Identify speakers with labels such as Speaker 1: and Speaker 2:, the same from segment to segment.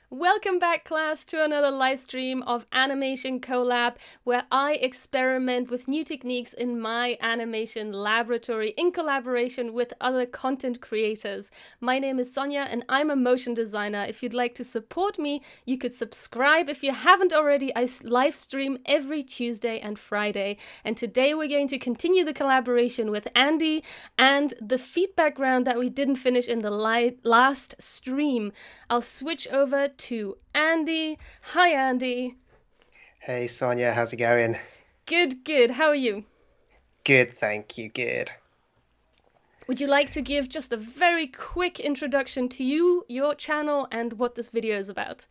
Speaker 1: Welcome back, class, to another live stream of Animation Collab, where I experiment with new techniques in my animation laboratory in collaboration with other content creators. My name is Sonja, and I'm a motion designer. If you'd like to support me, you could subscribe. If you haven't already, I live stream every Tuesday and Friday. And today we're going to continue the collaboration with Andy and the feedback round that we didn't finish in the last stream. I'll switch over to Andy. Hi, Andy.
Speaker 2: Hey Sonia, how's it going?
Speaker 1: Good, good. How are you?
Speaker 2: Good, thank you, good.
Speaker 1: Would you like to give just a very quick introduction to you, your channel, and what this video is about?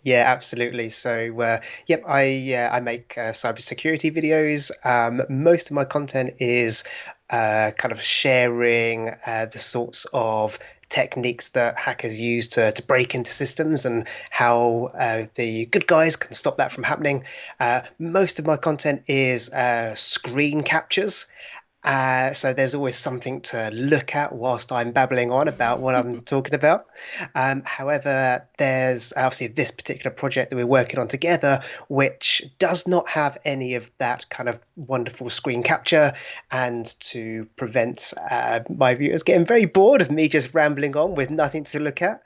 Speaker 2: Yeah, absolutely. Yep, I make cybersecurity videos. Most of my content is kind of sharing the sorts of techniques that hackers use to break into systems and how the good guys can stop that from happening. Most of my content is screen captures. So there's always something to look at whilst I'm babbling on about what I'm talking about. However, there's obviously this particular project that we're working on together, which does not have any of that kind of wonderful screen capture. And to prevent my viewers getting very bored of me just rambling on with nothing to look at,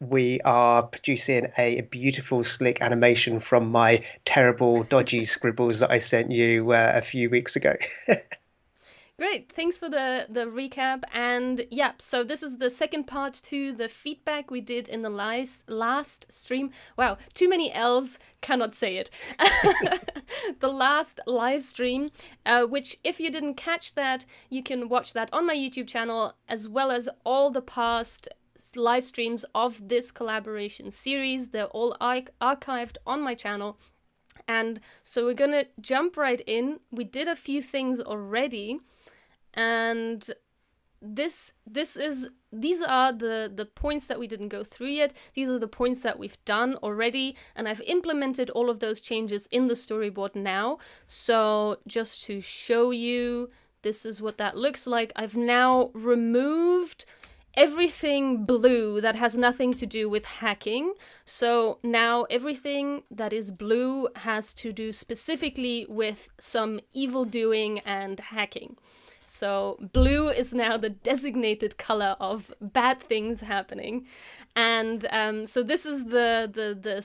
Speaker 2: we are producing a beautiful, slick animation from my terrible, dodgy scribbles that I sent you a few weeks ago.
Speaker 1: Great, thanks for the recap. And yeah, so this is the second part to the feedback we did in the last stream. Wow, too many L's, cannot say it. The last live stream, which if you didn't catch that, you can watch that on my YouTube channel, as well as all the past live streams of this collaboration series. They're all archived on my channel. And so we're gonna jump right in. We did a few things already, and these are the points that we didn't go through yet. These are the points that we've done already, and I've implemented all of those changes in the storyboard now. So just to show you, this is what that looks like. I've now removed everything blue that has nothing to do with hacking. So now everything that is blue has to do specifically with some evil doing and hacking. So blue is now the designated color of bad things happening. And so this is the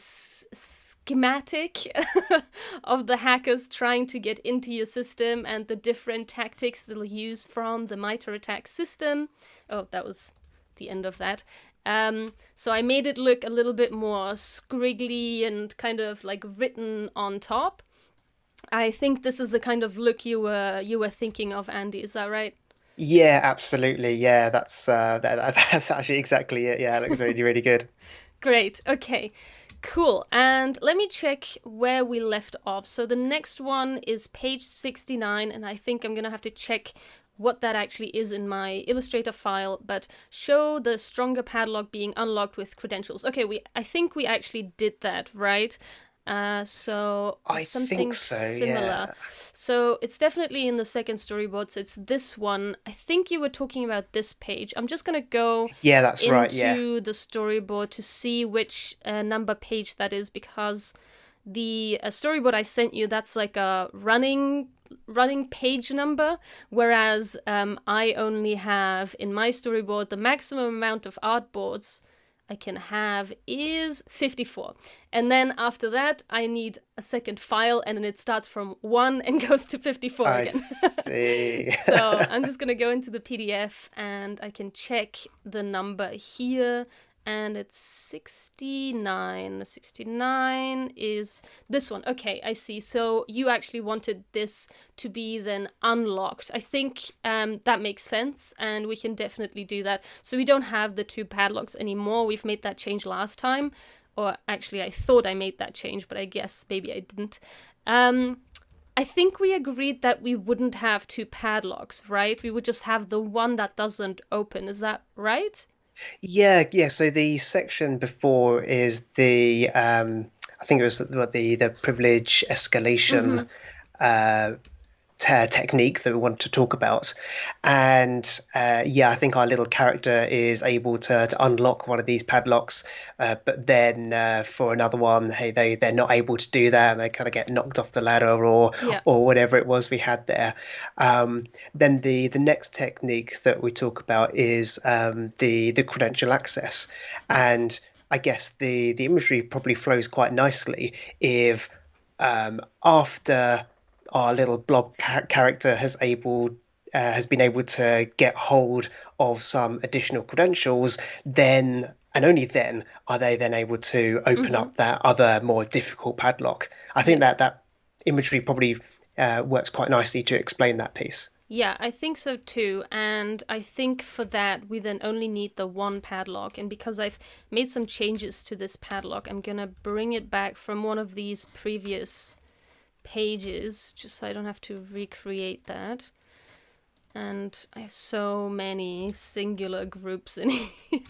Speaker 1: schematic of the hackers trying to get into your system and the different tactics they'll use from the MITRE ATT&CK system. Oh, that was the end of that. So I made it look a little bit more scriggly and kind of like written on top. I think this is the kind of look you were thinking of, Andy. Is that right?
Speaker 2: Yeah, absolutely. Yeah, that's actually exactly it. Yeah, it looks really, really good.
Speaker 1: Great. Okay. Cool. And let me check where we left off. So the next one is page 69, and I think I'm gonna have to check what that actually is in my Illustrator file, but show the stronger padlock being unlocked with credentials. Okay, I think we actually did that, right? So
Speaker 2: I
Speaker 1: something
Speaker 2: think so,
Speaker 1: similar.
Speaker 2: yeah.
Speaker 1: So it's definitely in the second storyboard. So it's this one. I think you were talking about this page. I'm just gonna go
Speaker 2: Yeah, that's right, yeah.
Speaker 1: into the storyboard to see which number page that is, because the storyboard I sent you, that's like a running page number, whereas I only have in my storyboard the maximum amount of artboards I can have is 54. And then after that, I need a second file, and then it starts from 1 and goes to 54
Speaker 2: I
Speaker 1: again.
Speaker 2: see.
Speaker 1: So I'm just gonna go into the PDF and I can check the number here, and it's 69. 69 is this one. Okay, I see. So you actually wanted this to be then unlocked. I think that makes sense, and we can definitely do that. So we don't have the two padlocks anymore. We've made that change last time. Or actually, I thought I made that change, but I guess maybe I didn't. I think we agreed that we wouldn't have two padlocks, right? We would just have the one that doesn't open. Is that right?
Speaker 2: Yeah, yeah. So the section before is I think it was the privilege escalation
Speaker 1: Mm-hmm.
Speaker 2: uh, technique that we want to talk about. And yeah, I think our little character is able to unlock one of these padlocks, but then for another one, hey, they're not able to do that, and they kind of get knocked off the ladder
Speaker 1: Yeah.
Speaker 2: or whatever it was we had there. Then the next technique that we talk about is the credential access, and I guess the imagery probably flows quite nicely if after our little blob character has been able to get hold of some additional credentials, then and only then are they then able to open
Speaker 1: Mm-hmm.
Speaker 2: up that other more difficult padlock. I
Speaker 1: Yeah.
Speaker 2: think that imagery probably works quite nicely to explain that piece.
Speaker 1: Yeah, I think so too. And I think for that, we then only need the one padlock. And because I've made some changes to this padlock, I'm going to bring it back from one of these previous pages, just so I don't have to recreate that. And I have so many singular groups in here.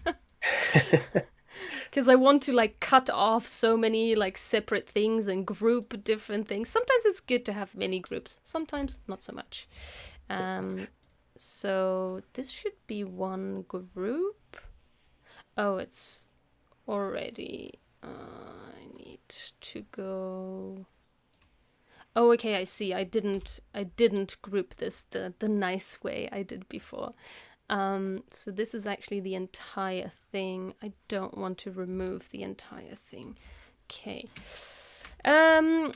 Speaker 1: Because I want to like cut off so many like separate things and group different things. Sometimes it's good to have many groups, sometimes not so much. So this should be one group. Oh, it's already. I need to go. Oh, okay. I see. I didn't group this the nice way I did before. So this is actually the entire thing. I don't want to remove the entire thing. Okay.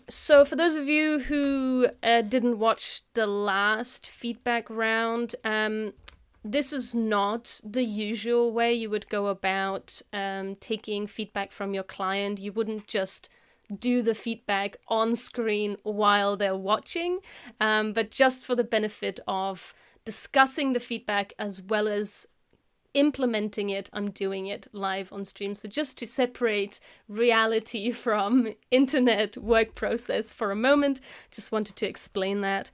Speaker 1: So for those of you who didn't watch the last feedback round, this is not the usual way you would go about taking feedback from your client. You wouldn't just do the feedback on screen while they're watching, but just for the benefit of discussing the feedback as well as implementing it, I'm doing it live on stream. So just to separate reality from internet work process for a moment, just wanted to explain that.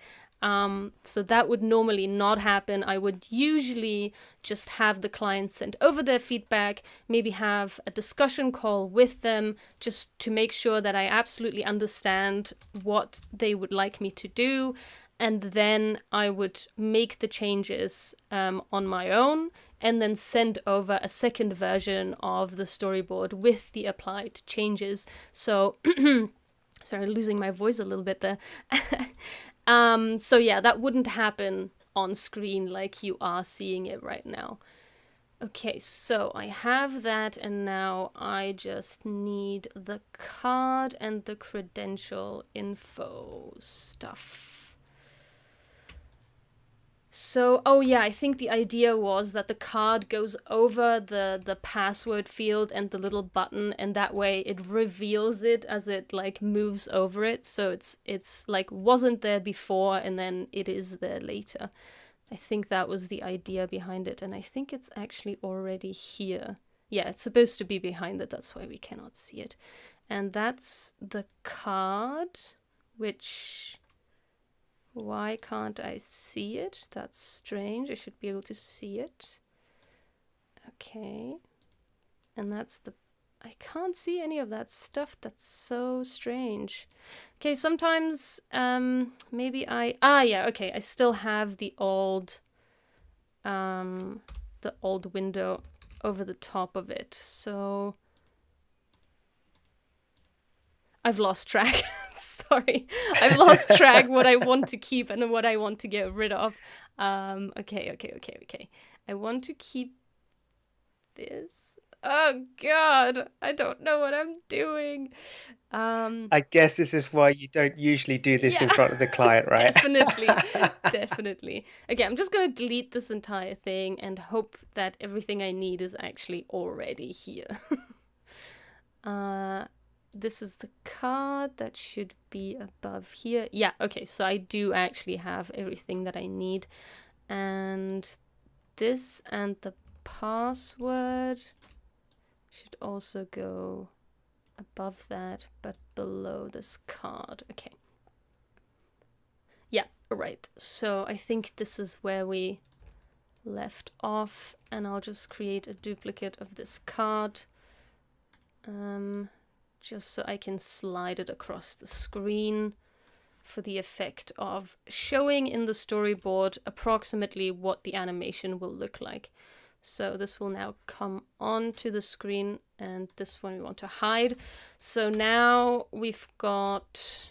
Speaker 1: So that would normally not happen. I would usually just have the client send over their feedback, maybe have a discussion call with them just to make sure that I absolutely understand what they would like me to do. And then I would make the changes on my own and then send over a second version of the storyboard with the applied changes. So, sorry, losing my voice a little bit there. So yeah, that wouldn't happen on screen like you are seeing it right now. Okay, so I have that, and now I just need the card and the credential info stuff. So, oh yeah, I think the idea was that the card goes over the password field and the little button, and that way it reveals it as it like moves over it. So it's like wasn't there before and then it is there later. I think that was the idea behind it, and I think it's actually already here. Yeah, it's supposed to be behind it, that's why we cannot see it. And that's the card, which... Why can't I see it? That's strange. I should be able to see it. Okay. And that's the... I can't see any of that stuff. That's so strange. Okay, sometimes maybe I... yeah, okay. I still have the old window over the top of it. So... I've lost track. Sorry. I've lost track what I want to keep and what I want to get rid of. Okay. I want to keep this. Oh, God. I don't know what I'm doing.
Speaker 2: I guess this is why you don't usually do this in
Speaker 1: Yeah.
Speaker 2: front of the client, right?
Speaker 1: Definitely. Okay, I'm just going to delete this entire thing and hope that everything I need is actually already here. This is the card that should be above here. Yeah, okay, so I do actually have everything that I need. And this and the password should also go above that, but below this card. Okay. Yeah, right. So I think this is where we left off, and I'll just create a duplicate of this card. Just so I can slide it across the screen. for the effect of showing in the storyboard approximately what the animation will look like. So this will now come onto the screen, and this one we want to hide. So now we've got,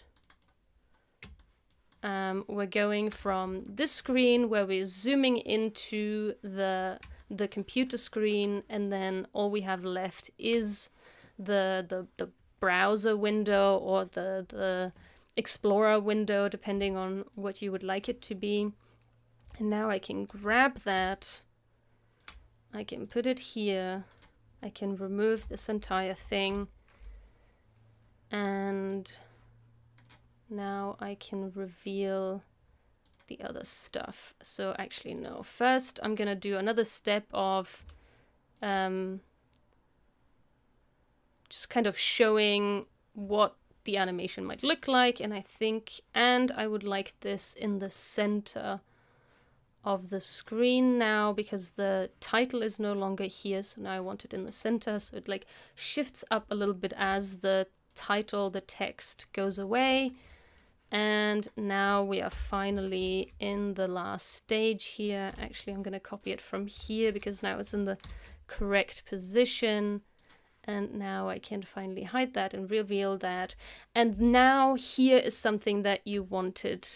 Speaker 1: we're going from this screen where we're zooming into the computer screen, and then all we have left is the browser window or the Explorer window, depending on what you would like it to be. And now I can grab that, I can put it here, I can remove this entire thing, and now I can reveal the other stuff. So actually no, first I'm gonna do another step of just kind of showing what the animation might look like, and I would like this in the center of the screen now, because the title is no longer here, so now I want it in the center, so it like shifts up a little bit as the title, the text goes away. And now we are finally in the last stage here. Actually, I'm gonna copy it from here because now it's in the correct position. And now I can finally hide that and reveal that. And now here is something that you wanted.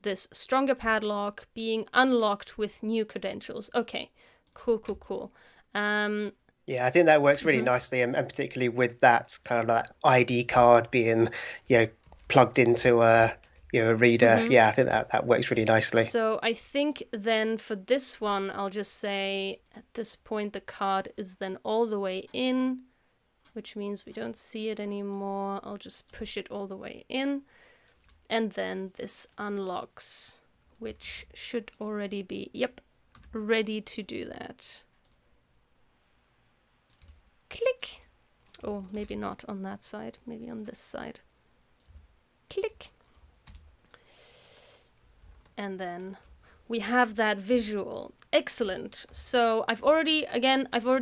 Speaker 1: This stronger padlock being unlocked with new credentials. Okay, cool.
Speaker 2: Yeah, I think that works really nicely, and particularly with that kind of like ID card being, plugged into a reader. Yeah, I think that works really nicely.
Speaker 1: So I think then for this one, I'll just say at this point the card is then all the way in, which means we don't see it anymore. I'll just push it all the way in. And then this unlocks, which should already be, ready to do that. Click. Oh, maybe not on that side, maybe on this side. Click. And then we have that visual. Excellent. So I've already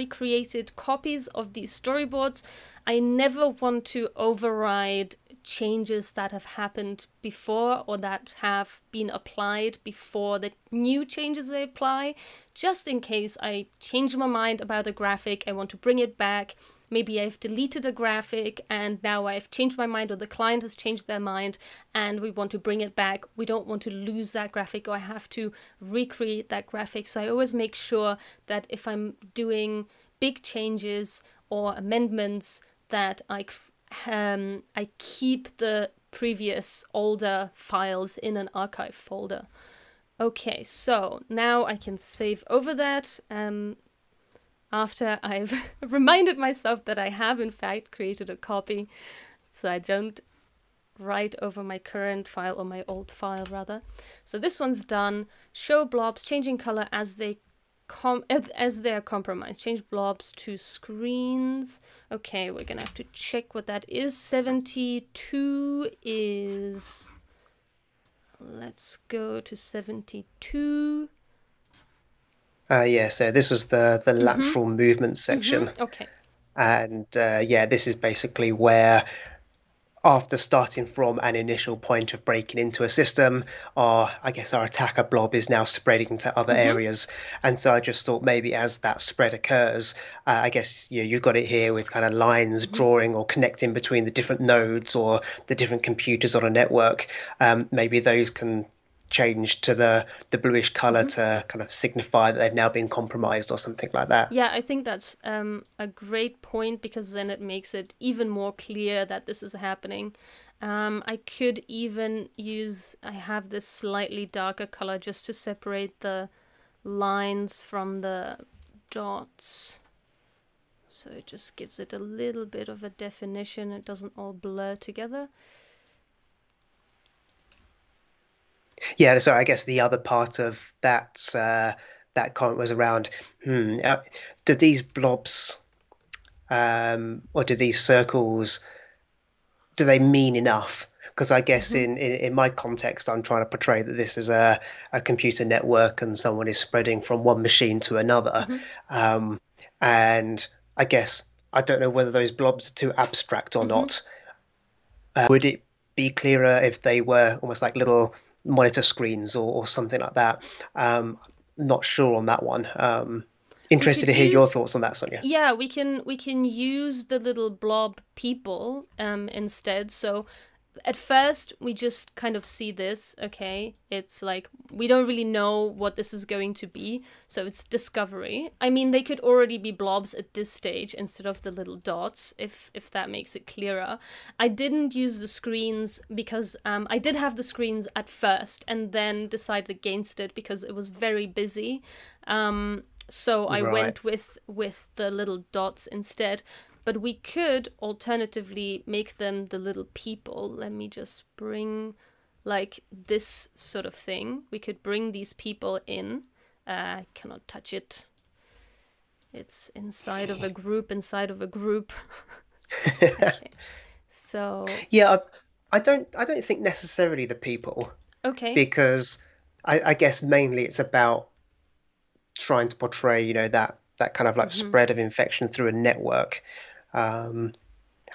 Speaker 1: created copies of these storyboards. I never want to override changes that have happened before or that have been applied before the new changes I apply, just in case I change my mind about a graphic, I want to bring it back. Maybe I've deleted a graphic and now I've changed my mind, or the client has changed their mind and we want to bring it back. We don't want to lose that graphic, or I have to recreate that graphic. So I always make sure that if I'm doing big changes or amendments, that I keep the previous older files in an archive folder. Okay, so now I can save over that. After I've reminded myself that I have in fact created a copy, so I don't write over my current file, or my old file rather. So this one's done. Show blobs, changing color as they are compromised. Change blobs to screens. Okay, we're gonna have to check what that is. 72 is, let's go to 72.
Speaker 2: Yeah, so this was the lateral movement section.
Speaker 1: Okay.
Speaker 2: And this is basically where, after starting from an initial point of breaking into a system, our attacker blob is now spreading to other areas. And so I just thought maybe as that spread occurs, you've got it here with kind of lines drawing or connecting between the different nodes or the different computers on a network. Maybe those can change to the bluish color to kind of signify that they've now been compromised or something like that.
Speaker 1: Yeah, I think that's a great point, because then it makes it even more clear that this is happening. I could even I have this slightly darker color just to separate the lines from the dots. So it just gives it a little bit of a definition. It doesn't all blur together.
Speaker 2: Yeah, so I guess the other part of that comment was around, do these blobs or do these circles, do they mean enough? Because I guess in my context, I'm trying to portray that this is a computer network and someone is spreading from one machine to another. And I guess I don't know whether those blobs are too abstract or not. Would it be clearer if they were almost like little monitor screens or something like that. Not sure on that one.
Speaker 1: We
Speaker 2: Interested
Speaker 1: could
Speaker 2: to hear your
Speaker 1: use,
Speaker 2: thoughts on that, Sonia.
Speaker 1: yeah, we can use the little blob people instead. So at first we just kind of see this, okay, it's like we don't really know what this is going to be, so it's discovery. I mean, they could already be blobs at this stage instead of the little dots, if that makes it clearer. I didn't use the screens because I did have the screens at first and then decided against it because it was very busy. So I
Speaker 2: Right.
Speaker 1: went with the little dots instead. But we could alternatively make them the little people. Let me just bring like this sort of thing. We could bring these people in. I cannot touch it. It's inside of a group inside of a group. Okay. So,
Speaker 2: Yeah, I don't think necessarily the people,
Speaker 1: okay.
Speaker 2: because I guess mainly it's about trying to portray, that kind of like
Speaker 1: Mm-hmm.
Speaker 2: spread of infection through a network. Um,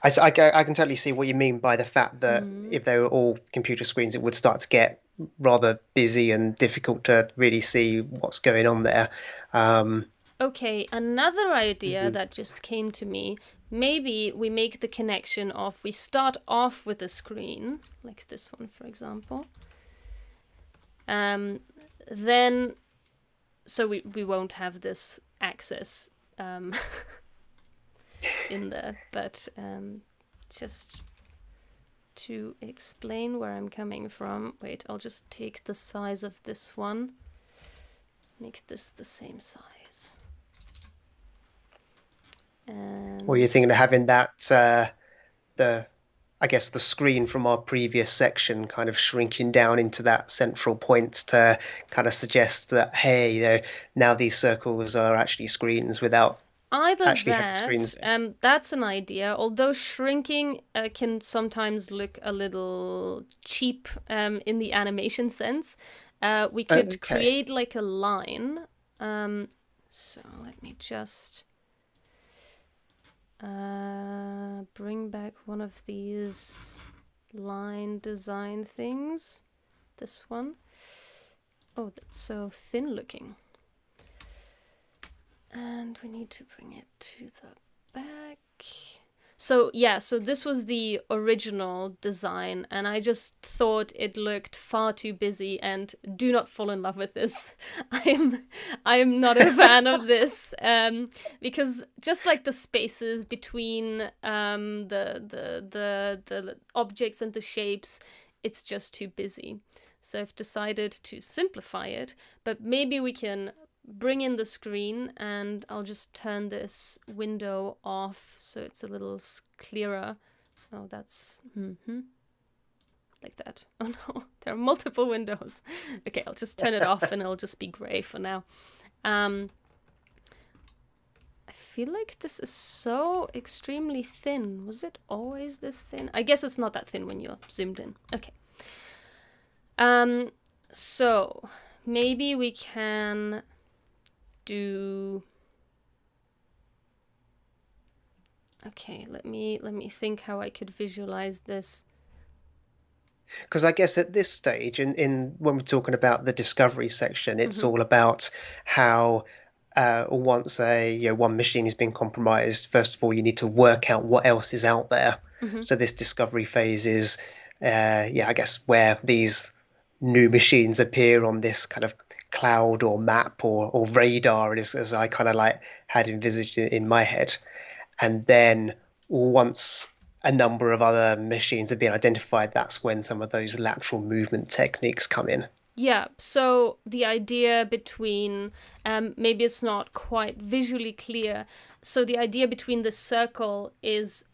Speaker 2: I can totally see what you mean by the fact that
Speaker 1: Mm.
Speaker 2: if they were all computer screens, it would start to get rather busy and difficult to really see what's going on there. Um,
Speaker 1: Okay, another idea
Speaker 2: mhm.
Speaker 1: that just came to me. Maybe we make the connection of we start off with a screen, like this one, for example. Um, then, so we won't have this access in there, but just to explain where I'm coming from, wait, I'll just take the size of this one, make this the same size.
Speaker 2: Or you're
Speaker 1: And
Speaker 2: thinking of having that the I guess the screen from our previous section kind of shrinking down into that central point to kind of suggest that, hey, now these circles are actually screens without
Speaker 1: either
Speaker 2: actually having
Speaker 1: that,
Speaker 2: screens there.
Speaker 1: that's an idea, although shrinking can sometimes look a little cheap in the animation sense. We could
Speaker 2: Okay.
Speaker 1: create like a line. So let me just bring back one of these line design things. This one. Oh, that's so thin looking. And we need to bring it to the back. So yeah, so this was the original design, and I just thought it looked far too busy. And do not fall in love with this. I am not a fan of this, because just like the spaces between the objects and the shapes, it's just too busy. So I've decided to simplify it, but maybe we can bring in the screen, and I'll just turn this window off so it's a little clearer. Oh, that's like that. Oh no, there are multiple windows. Okay, I'll just turn it off and it'll just be gray for now. I feel like this is so extremely thin. Was it always this thin? I guess it's not that thin when you're zoomed in. Okay. So maybe we can do. Okay, let me think how I could visualize this.
Speaker 2: Because I guess at this stage, in when we're talking about the discovery section, it's
Speaker 1: Mm-hmm.
Speaker 2: all about how once one machine has been compromised, first of all, you need to work out what else is out there.
Speaker 1: Mm-hmm.
Speaker 2: So this discovery phase is, I guess, where these new machines appear on this kind of cloud or map or radar, as I kind of like had envisaged it in my head. And then once a number of other machines have been identified, that's when some of those lateral movement techniques come in.
Speaker 1: Yeah, so the idea between, maybe it's not quite visually clear. So the idea between the circle is,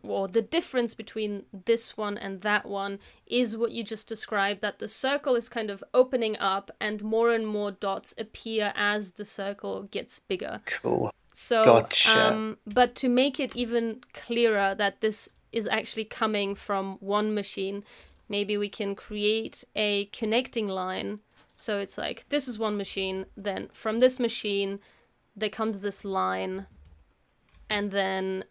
Speaker 1: or the difference between this one and that one is what you just described, that the circle is kind of opening up and more dots appear as the circle gets bigger.
Speaker 2: Cool.
Speaker 1: So,
Speaker 2: Gotcha.
Speaker 1: but to make it even clearer that this is actually coming from one machine, maybe we can create a connecting line. So it's like, this is one machine, then from this machine, there comes this line, and then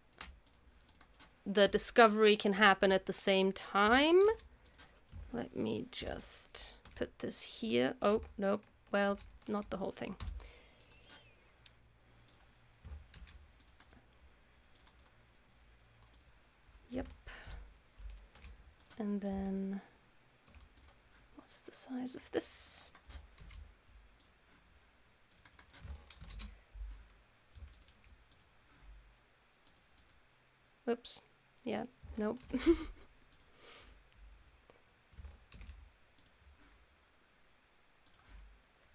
Speaker 1: the discovery can happen at the same time. Let me just put this here. Oh, nope. Well, not the whole thing. Yep. And then, what's the size of this? Oops. Yeah, nope.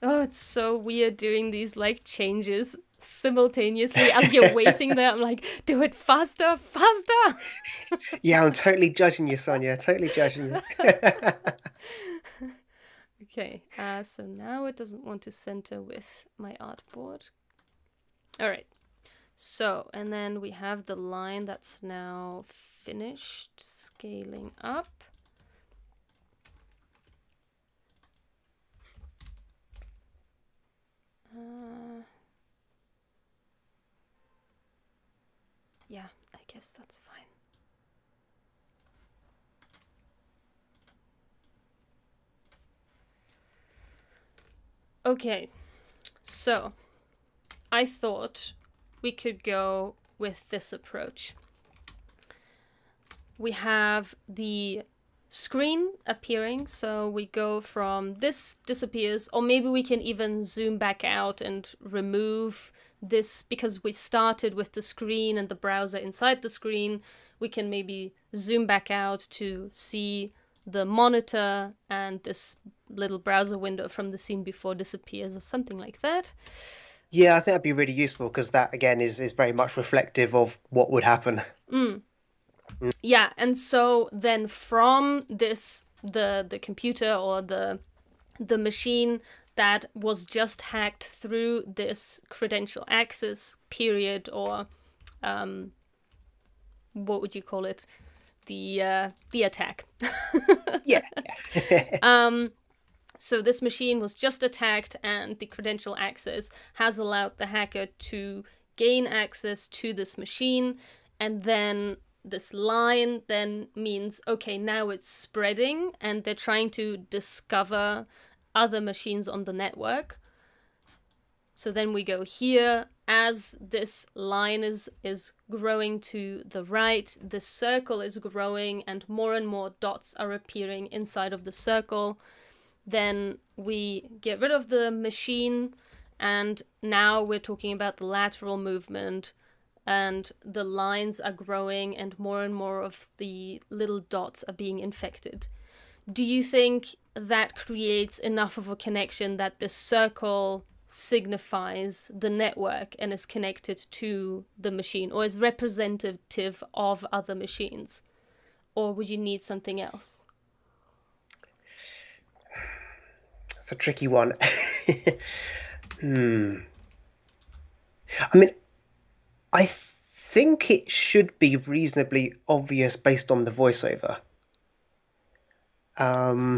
Speaker 1: Oh, it's so weird doing these like changes simultaneously as you're waiting there. I'm like, do it faster, faster.
Speaker 2: Yeah, I'm totally judging you, Sonja. Totally judging you.
Speaker 1: Okay, so now it doesn't want to center with my artboard. All right. So, and then we have the line that's now finished scaling up. Yeah, I guess that's fine. Okay, so I thought we could go with this approach. We have the screen appearing, so we go from this disappears, or maybe we can even zoom back out and remove this because we started with the screen and the browser inside the screen. We can maybe zoom back out to see the monitor and this little browser window from the scene before disappears or something like that.
Speaker 2: Yeah, I think that'd be really useful because that again is very much reflective of what would happen.
Speaker 1: Yeah, and so then from this the computer or the machine that was just hacked through this credential access period, or what would you call it? The attack.
Speaker 2: Yeah.
Speaker 1: So this machine was just attacked, and the credential access has allowed the hacker to gain access to this machine, and then this line then means, okay, now it's spreading, and they're trying to discover other machines on the network. So then we go here, as this line is growing to the right, the circle is growing and more dots are appearing inside of the circle. Then we get rid of the machine, and now we're talking about the lateral movement, and the lines are growing and more of the little dots are being infected. Do you think that creates enough of a connection that this circle signifies the network and is connected to the machine, or is representative of other machines? Or would you need something else?
Speaker 2: It's a tricky one. I mean, I think it should be reasonably obvious based on the voiceover.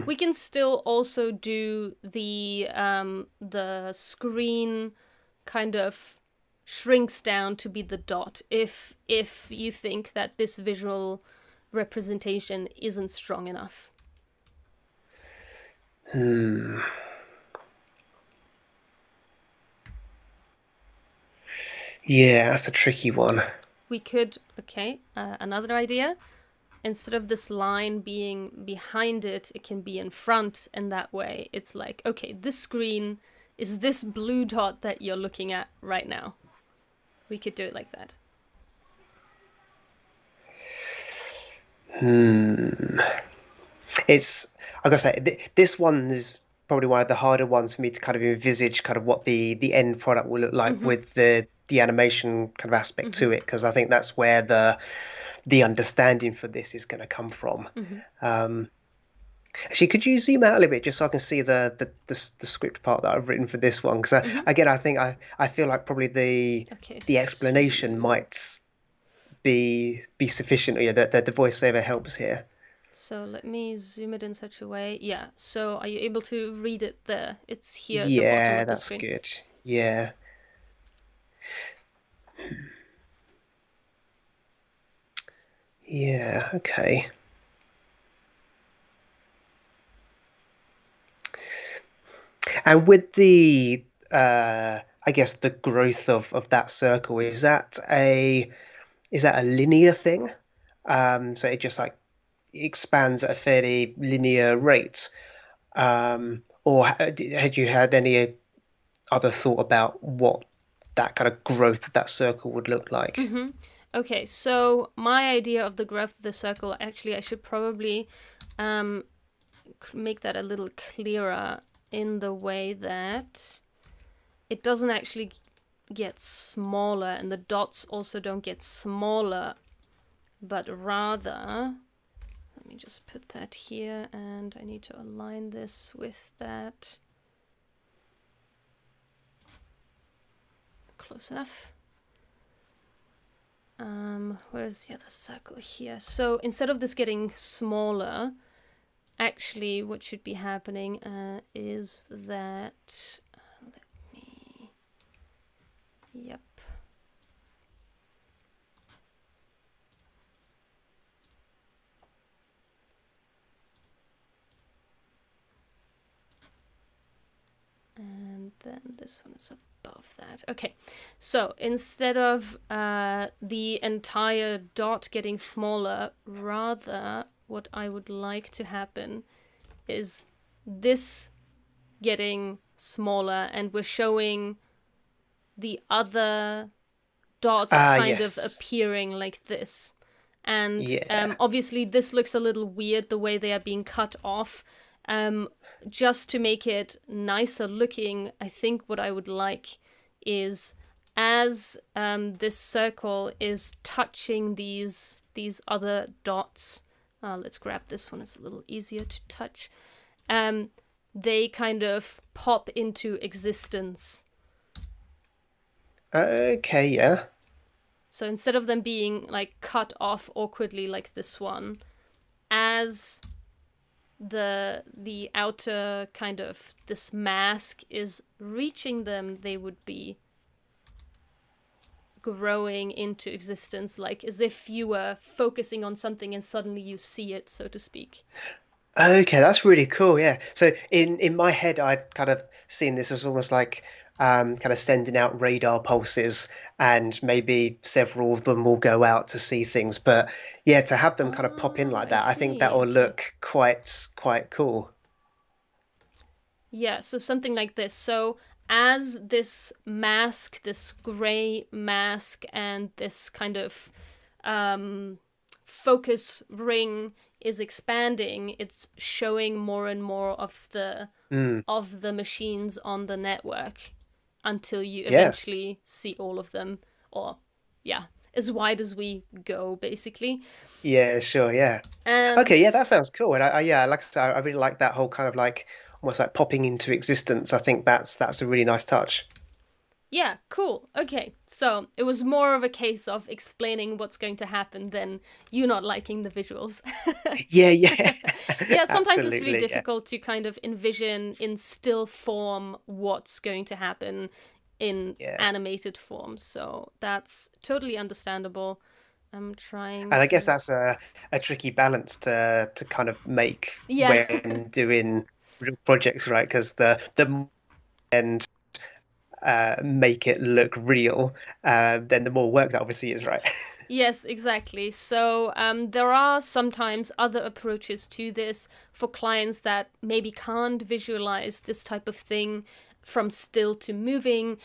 Speaker 1: We can still also do the screen kind of shrinks down to be the dot if you think that this visual representation isn't strong enough.
Speaker 2: Yeah, that's a tricky one.
Speaker 1: We could, okay, another idea. Instead of this line being behind it, it can be in front, and that way it's like, okay, this screen is this blue dot that you're looking at right now. We could do it like that.
Speaker 2: It's, I gotta say, this one is probably one of the harder ones for me to kind of envisage kind of what the end product will look like with the animation kind of aspect to it, because I think that's where the understanding for this is going to come from. Actually, could you zoom out a little bit just so I can see the script part that I've written for this one? Because again, I think I feel like probably the explanation might be sufficient. Yeah, that the voiceover helps here.
Speaker 1: So let me zoom it in such a way. Yeah. So are you able to read it there? It's here at
Speaker 2: Yeah,
Speaker 1: the bottom of the
Speaker 2: that's
Speaker 1: screen.
Speaker 2: good. Yeah. Yeah, okay. And with the I guess the growth of that circle, is that a linear thing? So it just like expands at a fairly linear rate. Or had you had any other thought about what that kind of growth of that circle would look like?
Speaker 1: Mm-hmm. Okay, so my idea of the growth of the circle, actually, I should probably um, make that a little clearer in the way that it doesn't actually get smaller and the dots also don't get smaller, but rather, let me just put that here and I need to align this with that. Close enough. Where's the other circle here? So instead of this getting smaller, actually what should be happening is that, let me, yep. And then this one is above that. Okay, so instead of the entire dot getting smaller, rather what I would like to happen is this getting smaller and we're showing the other dots
Speaker 2: Ah,
Speaker 1: kind of
Speaker 2: yes.
Speaker 1: appearing like this. And
Speaker 2: Yeah.
Speaker 1: obviously this looks a little weird the way they are being cut off. Just to make it nicer looking, I think what I would like is as this circle is touching these other dots, let's grab this one, it's a little easier to touch, they kind of pop into existence.
Speaker 2: Okay, yeah.
Speaker 1: So instead of them being like cut off awkwardly like this one, as the outer kind of this mask is reaching them, they would be growing into existence, like as if you were focusing on something and suddenly you see it, so to speak.
Speaker 2: Okay, that's really cool. Yeah. So in my head, I'd kind of seen this as almost like kind of sending out radar pulses, and maybe several of them will go out to see things. But yeah, to have them kind of pop in
Speaker 1: Oh,
Speaker 2: like
Speaker 1: I
Speaker 2: that, I think that
Speaker 1: see.
Speaker 2: will
Speaker 1: Okay.
Speaker 2: look quite cool.
Speaker 1: Yeah, so something like this. So as this mask, this gray mask, and this kind of focus ring is expanding, it's showing more and more
Speaker 2: Mm,
Speaker 1: of the machines on the network until you
Speaker 2: yeah.
Speaker 1: eventually see all of them, or yeah, as wide as we go, basically.
Speaker 2: Yeah, sure. Yeah. Okay,
Speaker 1: And
Speaker 2: yeah, that sounds cool. And yeah, like I said, I really like that whole kind of like almost like popping into existence. I think that's a really nice touch.
Speaker 1: yeah, cool. Okay, so it was more of a case of explaining what's going to happen than you not liking the visuals.
Speaker 2: Yeah, yeah.
Speaker 1: Yeah, sometimes it's really
Speaker 2: Absolutely. Yeah.
Speaker 1: difficult to kind of envision in still form what's going to happen in
Speaker 2: Yeah.
Speaker 1: animated form. So that's totally understandable. I'm trying
Speaker 2: And I guess
Speaker 1: to.
Speaker 2: that's a tricky balance to kind of make
Speaker 1: Yeah.
Speaker 2: when doing real projects, right? Because the more and make it look real, then the more work that obviously is, right?
Speaker 1: Yes, exactly. So there are sometimes other approaches to this for clients that maybe can't visualize this type of thing from still to moving.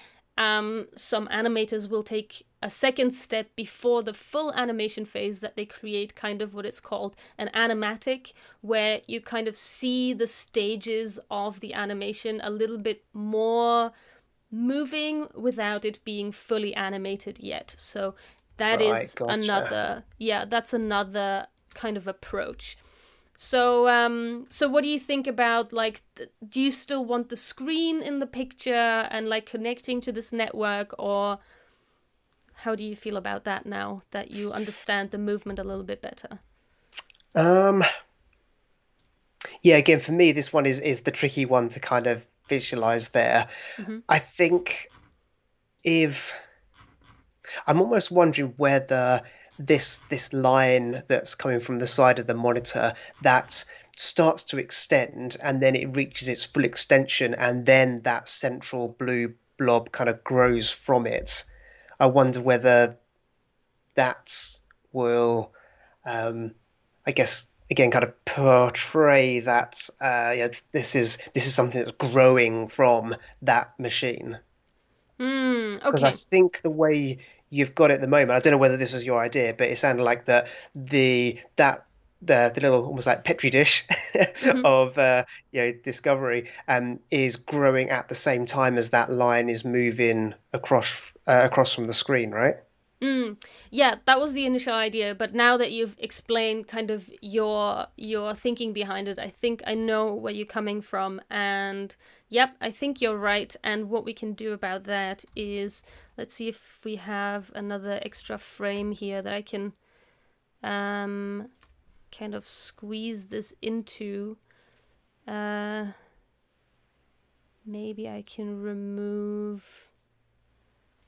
Speaker 1: Some animators will take a second step before the full animation phase that they create kind of what it's called an animatic, where you kind of see the stages of the animation a little bit more moving without it being fully animated yet. So that
Speaker 2: Right,
Speaker 1: is
Speaker 2: gotcha.
Speaker 1: another, yeah, that's another kind of approach. So so what do you think about like do you still want the screen in the picture and like connecting to this network, or how do you feel about that now that you understand the movement a little bit better?
Speaker 2: Um, yeah, again, for me, this one is the tricky one to kind of visualize there.
Speaker 1: Mm-hmm.
Speaker 2: I think if I'm almost wondering whether this line that's coming from the side of the monitor that starts to extend, and then it reaches its full extension, and then that central blue blob kind of grows from it. I wonder whether that will, I guess, again, kind of portray that yeah, this is something that's growing from that machine. Because I
Speaker 1: Okay.
Speaker 2: think the way you've got it at the moment, I don't know whether this was your idea, but it sounded like the little almost like petri dish
Speaker 1: Mm-hmm.
Speaker 2: of discovery is growing at the same time as that line is moving across from the screen, right?
Speaker 1: Yeah, that was the initial idea, but now that you've explained kind of your thinking behind it, I think I know where you're coming from, and yep, I think you're right. And what we can do about that is, let's see if we have another extra frame here that I can kind of squeeze this into. Maybe I can remove.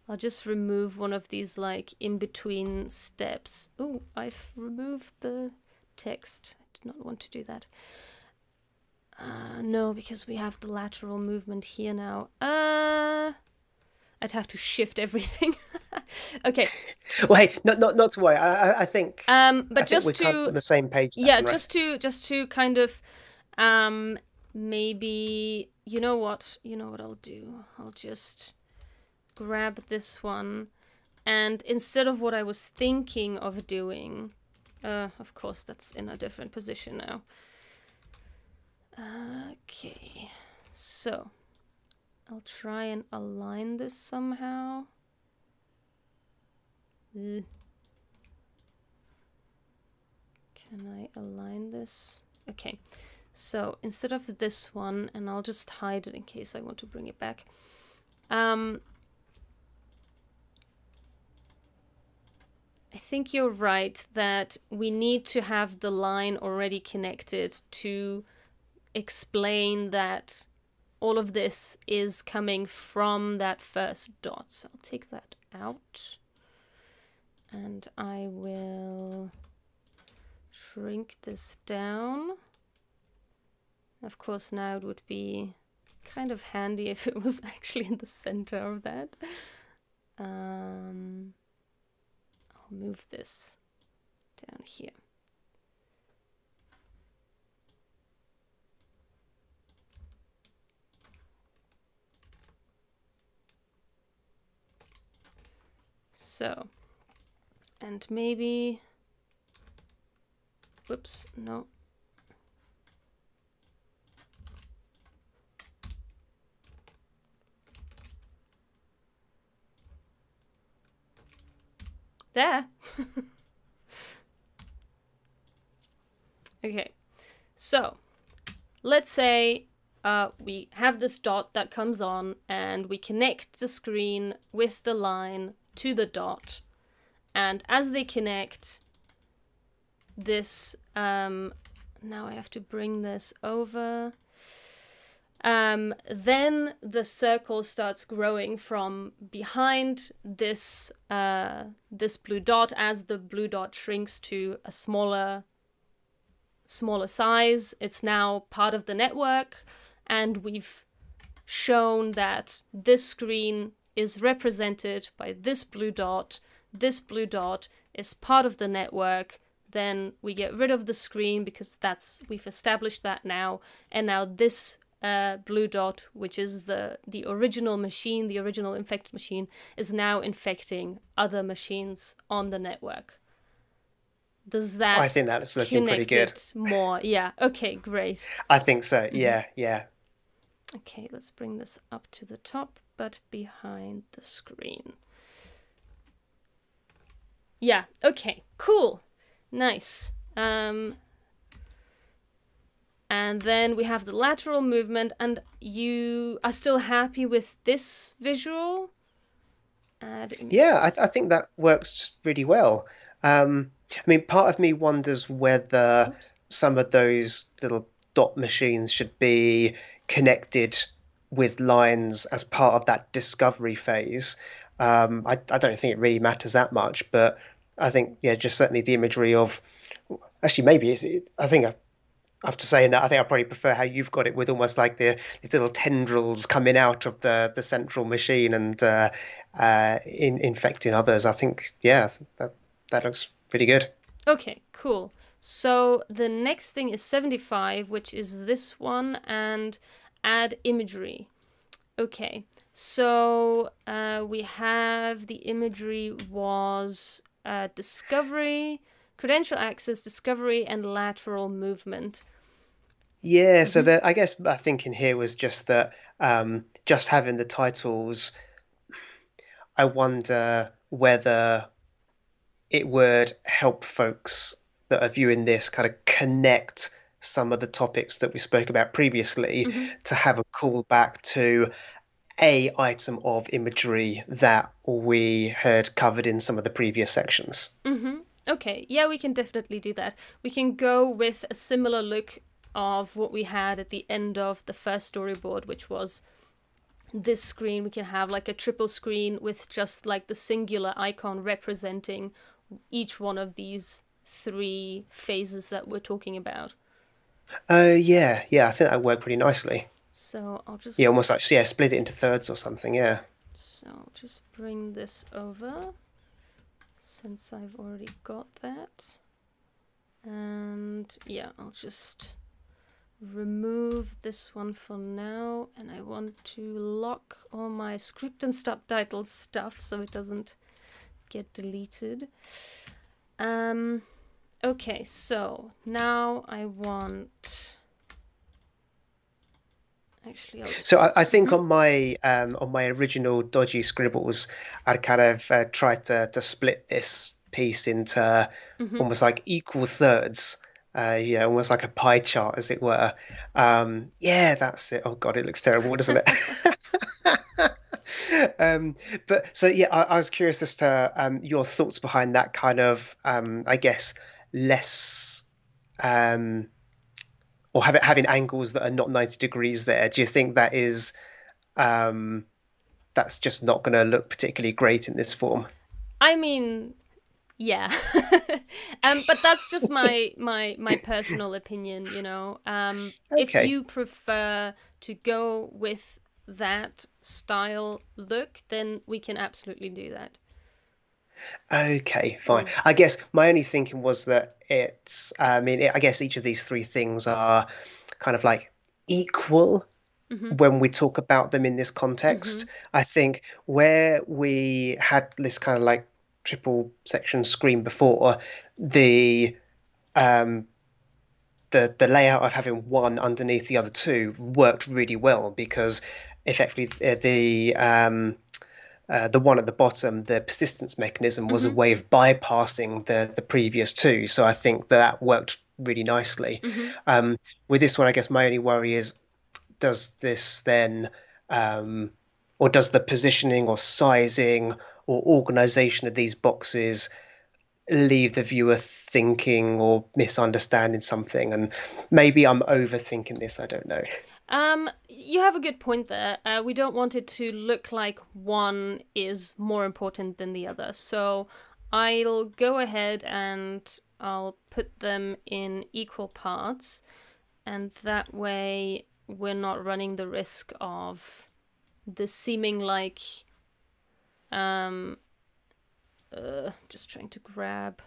Speaker 1: I'll just remove one of these like in between steps. Oh, I've removed the text. I did not want to do that. No, because we have the lateral movement here now. I'd have to shift everything. Okay.
Speaker 2: Well, hey, not to worry. I think
Speaker 1: But
Speaker 2: we're
Speaker 1: just
Speaker 2: kind of on
Speaker 1: to
Speaker 2: the same page
Speaker 1: yeah,
Speaker 2: then, right?
Speaker 1: just to kind of maybe you know what I'll do. I'll just grab this one, and instead of what I was thinking of doing, of course that's in a different position now. Okay, so I'll try and align this somehow. Can I align this? Okay, so instead of this one, and I'll just hide it in case I want to bring it back. I think you're right that we need to have the line already connected to explain that all of this is coming from that first dot. So I'll take that out, and I will shrink this down. Of course, now it would be kind of handy if it was actually in the center of that. Move this down here. So, and maybe, whoops, no. There. Okay, so let's say we have this dot that comes on, and we connect the screen with the line to the dot, and as they connect, this now I have to bring this over. Then the circle starts growing from behind this this blue dot. As the blue dot shrinks to a smaller size, it's now part of the network, and we've shown that this screen is represented by this blue dot. This blue dot is part of the network. Then we get rid of the screen because we've established that now, and now this blue dot, which is the original machine, the original infected machine, is now infecting other machines on the network. Does that
Speaker 2: I think that's looking pretty good.
Speaker 1: it more? Yeah. Okay, great.
Speaker 2: I think so. Yeah, yeah.
Speaker 1: Okay, let's bring this up to the top, but behind the screen. Yeah, okay, cool. Nice. And then we have the lateral movement, and you are still happy with this visual?
Speaker 2: Yeah, I think that works really well. I mean, part of me wonders whether some of those little dot machines should be connected with lines as part of that discovery phase. I don't think it really matters that much, but I think, yeah, just certainly the imagery of, actually, maybe I think after saying that, I think I probably prefer how you've got it with almost like these little tendrils coming out of the central machine and infecting others. I think, yeah, that looks pretty good.
Speaker 1: Okay, cool. So the next thing is 75, which is this one, and add imagery. Okay, so we have the imagery was discovery, credential access, discovery, and lateral movement.
Speaker 2: Yeah, so
Speaker 1: Mm-hmm.
Speaker 2: I guess my thinking here was just that just having the titles, I wonder whether it would help folks that are viewing this kind of connect some of the topics that we spoke about previously
Speaker 1: Mm-hmm.
Speaker 2: to have a callback to a item of imagery that we had covered in some of the previous sections.
Speaker 1: Mm-hmm. Okay, yeah, we can definitely do that. We can go with a similar look of what we had at the end of the first storyboard, which was this screen. We can have like a triple screen with just like the singular icon representing each one of these three phases that we're talking about.
Speaker 2: Oh yeah, yeah, I think that worked pretty nicely.
Speaker 1: So I'll just
Speaker 2: Yeah, almost like, yeah, split it into thirds or something. Yeah.
Speaker 1: bring this over since I've already got that. And yeah, I'll just remove this one for now, and I want to lock all my script and subtitle stuff so it doesn't get deleted. Okay, so now I want. Actually,
Speaker 2: So I think
Speaker 1: Mhm.
Speaker 2: on my original dodgy scribbles, I'd kind of tried to split this piece into
Speaker 1: Mhm.
Speaker 2: almost like equal thirds. Yeah, almost like a pie chart, as it were. Yeah, that's it. Oh God, it looks terrible, doesn't it? Um, but so yeah, I was curious as to your thoughts behind that kind of, I guess, less um, or having angles that are not 90 degrees there. Do you think that is um, that's just not going to look particularly great in this form?
Speaker 1: I mean, yeah, but that's just my personal opinion. If
Speaker 2: Okay.
Speaker 1: you prefer to go with that style look, then we can absolutely do that.
Speaker 2: Okay, fine.
Speaker 1: Or
Speaker 2: I guess my only thinking was that I mean, I guess each of these three things are kind of like equal
Speaker 1: mm-hmm.
Speaker 2: when we talk about them in this
Speaker 1: Mm-hmm.
Speaker 2: context. I think where we had this kind of like triple section screen before, the um, the layout of having one underneath the other two worked really well because effectively the one at the bottom, the persistence mechanism, was a
Speaker 1: Mm-hmm.
Speaker 2: way of bypassing the previous two. So I think that worked really nicely.
Speaker 1: Mm-hmm.
Speaker 2: Um, with this one, I guess my only worry is, does this then, um, or does the positioning or sizing or organization of these boxes leave the viewer thinking or misunderstanding something? And maybe I'm overthinking this. I don't know.
Speaker 1: You have a good point there. We don't want it to look like one is more important than the other. So I'll go ahead and I'll put them in equal parts, and that way we're not running the risk of this seeming like just trying to grab,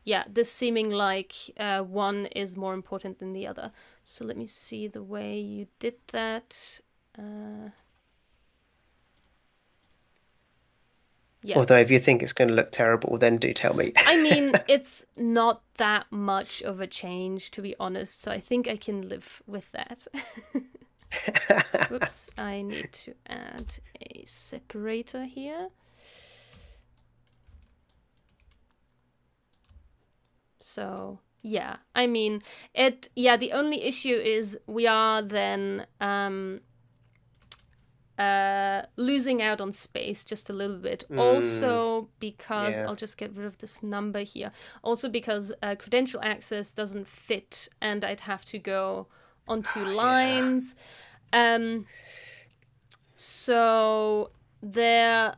Speaker 1: yeah, this seeming like one is more important than the other. So let me see the way you did that. Yeah.
Speaker 2: Although if you think it's going to look terrible, then do tell me.
Speaker 1: I mean, it's not that much of a change, to be honest, so I think I can live with that. Whoops, I need to add a separator here. So, yeah, I mean, the only issue is we are then losing out on space just a little bit.
Speaker 2: Mm,
Speaker 1: Also, because
Speaker 2: yeah.
Speaker 1: I'll just get rid of this number here. Also, because credential access doesn't fit, and I'd have to go onto
Speaker 2: Yeah.
Speaker 1: lines. So there,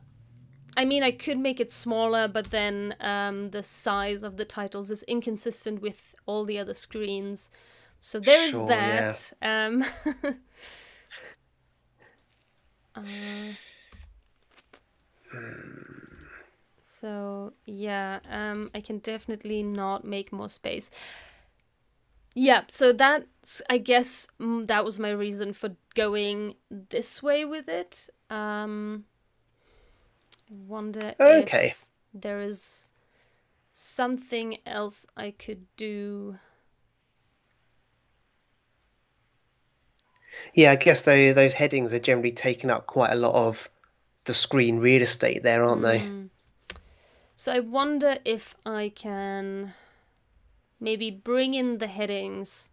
Speaker 1: I mean, I could make it smaller, but then the size of the titles is inconsistent with all the other screens. So there is
Speaker 2: Sure, yeah.
Speaker 1: that. So yeah, I can definitely not make more space. Yeah, so that's, I guess, that was my reason for going this way with it. I wonder
Speaker 2: Okay.
Speaker 1: if there is something else I could do.
Speaker 2: Yeah, I guess those headings are generally taking up quite a lot of the screen real estate there, aren't they?
Speaker 1: So I wonder if I can maybe bring in the headings,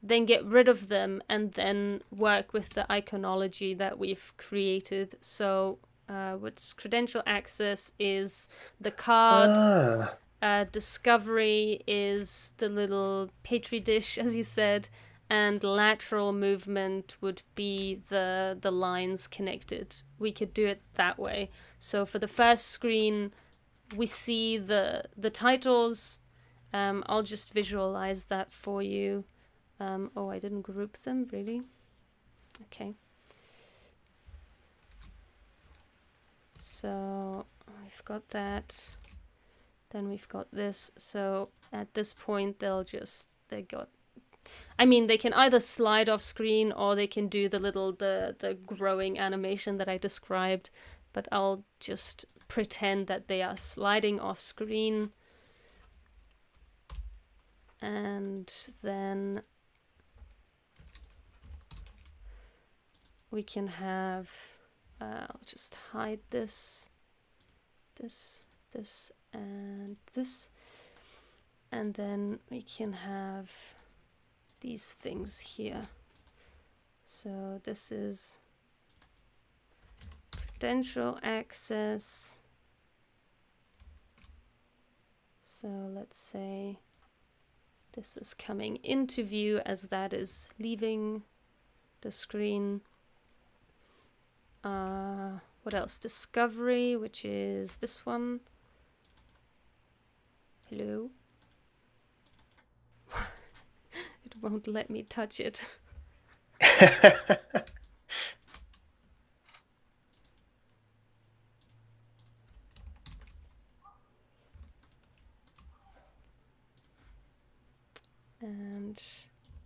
Speaker 1: then get rid of them, and then work with the iconology that we've created. So what's credential access is the card,
Speaker 2: Ah,
Speaker 1: discovery is the little petri dish, as you said, and lateral movement would be the lines connected. We could do it that way. So for the first screen, we see the titles. I'll just visualize that for you. Oh, I didn't group them, really? Okay. So we've got that. Then we've got this. So at this point, they got, I mean, they can either slide off screen or they can do the growing animation that I described, but I'll just pretend that they are sliding off screen. And then we can have, I'll just hide this, and this. And then we can have these things here. So this is credential access. So let's say this is coming into view as that is leaving the screen. What else? Discovery, which is this one. Hello. It won't let me touch it. And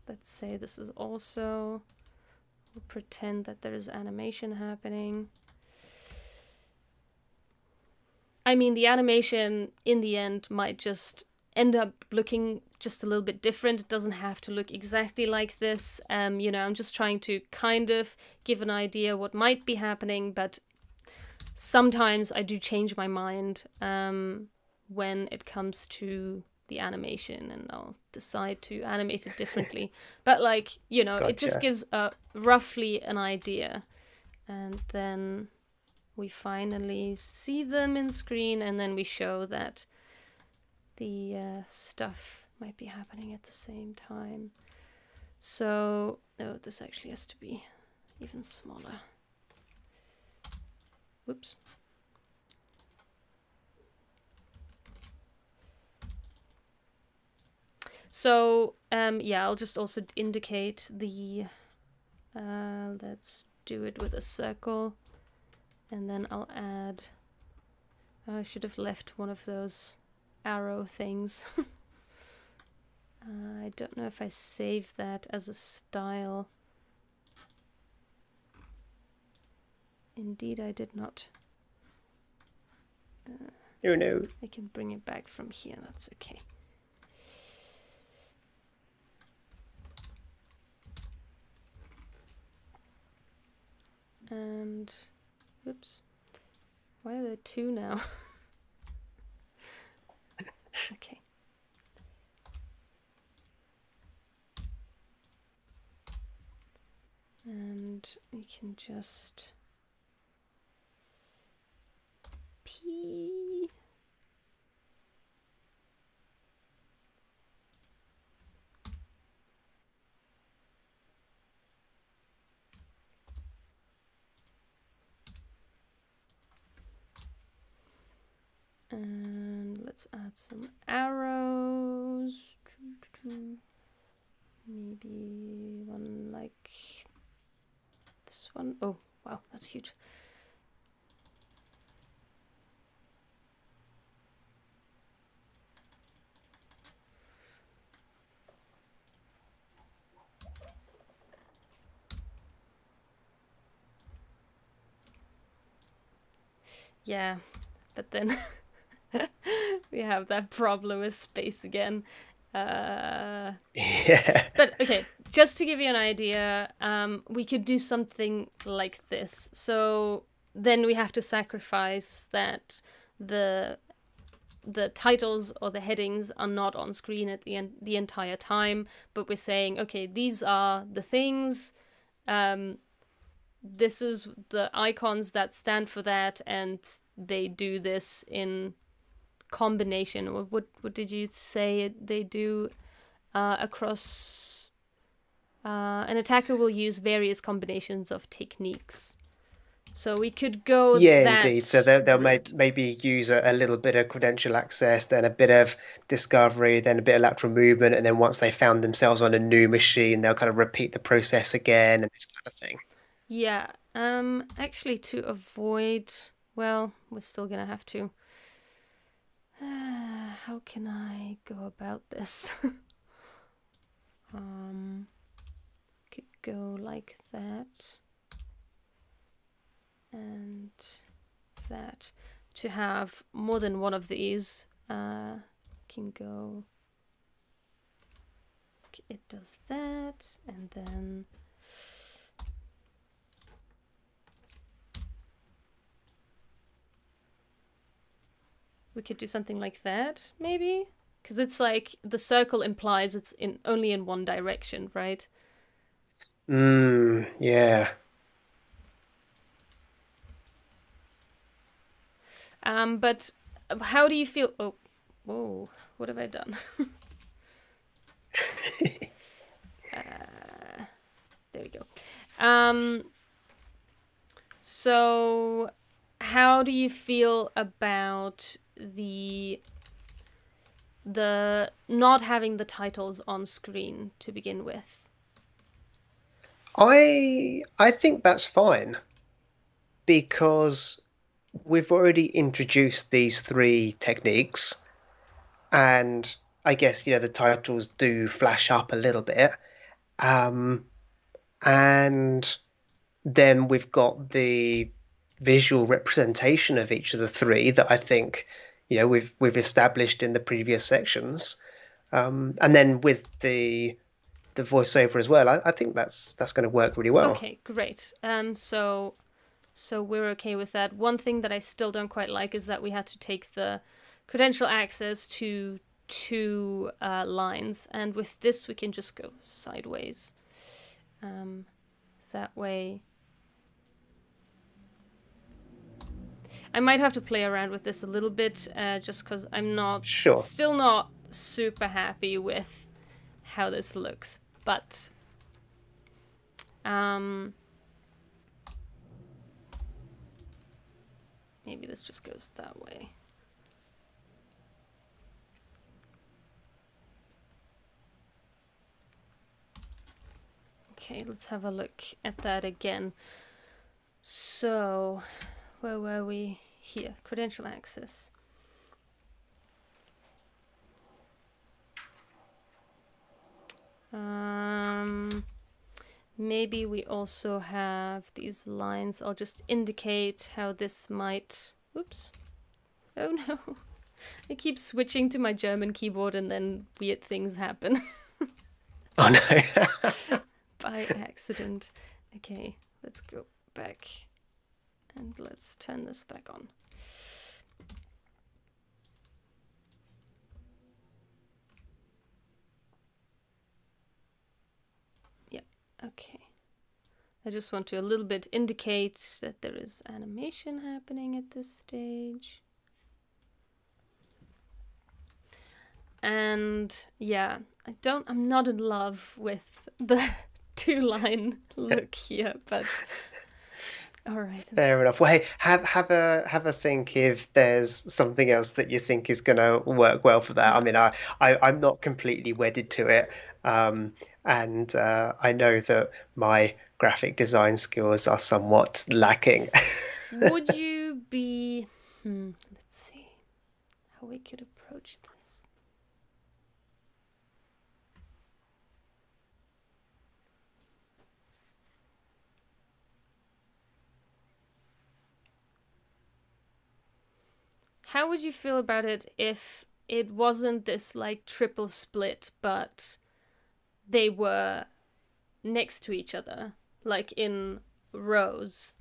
Speaker 1: let's say this is also, we'll pretend that there is animation happening. I mean, the animation in the end might just end up looking just a little bit different. It doesn't have to look exactly like this. I'm just trying to kind of give an idea what might be happening, but sometimes I do change my mind when it comes to the animation, and I'll decide to animate it differently. But it just
Speaker 2: Gotcha.
Speaker 1: gives roughly an idea, and then we finally see them in screen, and then we show that the stuff might be happening at the same time. So, this actually has to be even smaller. Whoops. So, I'll just also indicate the, let's do it with a circle. And then I'll add, I should have left one of those arrow things. I don't know if I saved that as a style. Indeed, I did not.
Speaker 2: Oh no.
Speaker 1: I can bring it back from here, that's okay. And, whoops, why are there two now? Okay. And we can just P. And let's add some arrows. Maybe one like this one. Oh, wow, that's huge. Yeah, but then we have that problem with space again.
Speaker 2: Yeah.
Speaker 1: But okay, just to give you an idea, we could do something like this. So then we have to sacrifice that the titles or the headings are not on screen at the entire time, but we're saying, okay, these are the things. This is the icons that stand for that, and they do this in combination. Or what did you say they do across? An attacker will use various combinations of techniques. So we could go
Speaker 2: Yeah,
Speaker 1: that
Speaker 2: indeed. So they'll
Speaker 1: route.
Speaker 2: maybe use a little bit of credential access, then a bit of discovery, then a bit of lateral movement, and then once they found themselves on a new machine, they'll kind of repeat the process again and this kind of thing.
Speaker 1: Yeah. Actually, to avoid, well, we're still gonna have to. How can I go about this? Could go like that and that. To have more than one of these, can go. It does that, and then we could do something like that, maybe, because it's like the circle implies it's in only in one direction, right?
Speaker 2: Yeah.
Speaker 1: But how do you feel? Oh, whoa! What have I done? There we go. So how do you feel about the not having the titles on screen to begin with?
Speaker 2: I think that's fine because we've already introduced these three techniques, and I guess the titles do flash up a little bit. And then we've got the visual representation of each of the three that I think we've established in the previous sections, and then with the voiceover as well. I think that's going to work really well.
Speaker 1: Okay, great. So we're okay with that. One thing that I still don't quite like is that we had to take the credential access to two lines, and with this we can just go sideways. That way. I might have to play around with this a little bit, just because I'm
Speaker 2: Sure.
Speaker 1: still not super happy with how this looks, but maybe this just goes that way. Okay, let's have a look at that again. So, where were we? Here, credential access. Maybe we also have these lines. I'll just indicate how this might... Oops. Oh no. I keep switching to my German keyboard and then weird things happen.
Speaker 2: Oh no.
Speaker 1: By accident. Okay, let's go back and let's turn this back on. Yep, okay. I just want to a little bit indicate that there is animation happening at this stage. And yeah, I'm not in love with the two-line look here, but All right.
Speaker 2: Fair enough. Well, hey, have a think if there's something else that you think is going to work well for that. I
Speaker 1: Yeah.
Speaker 2: mean, I'm not completely wedded to it, um, and I know that my graphic design skills are somewhat lacking.
Speaker 1: Would you be... let's see how we could approach this. How would you feel about it if it wasn't this like triple split, but they were next to each other, like in rows?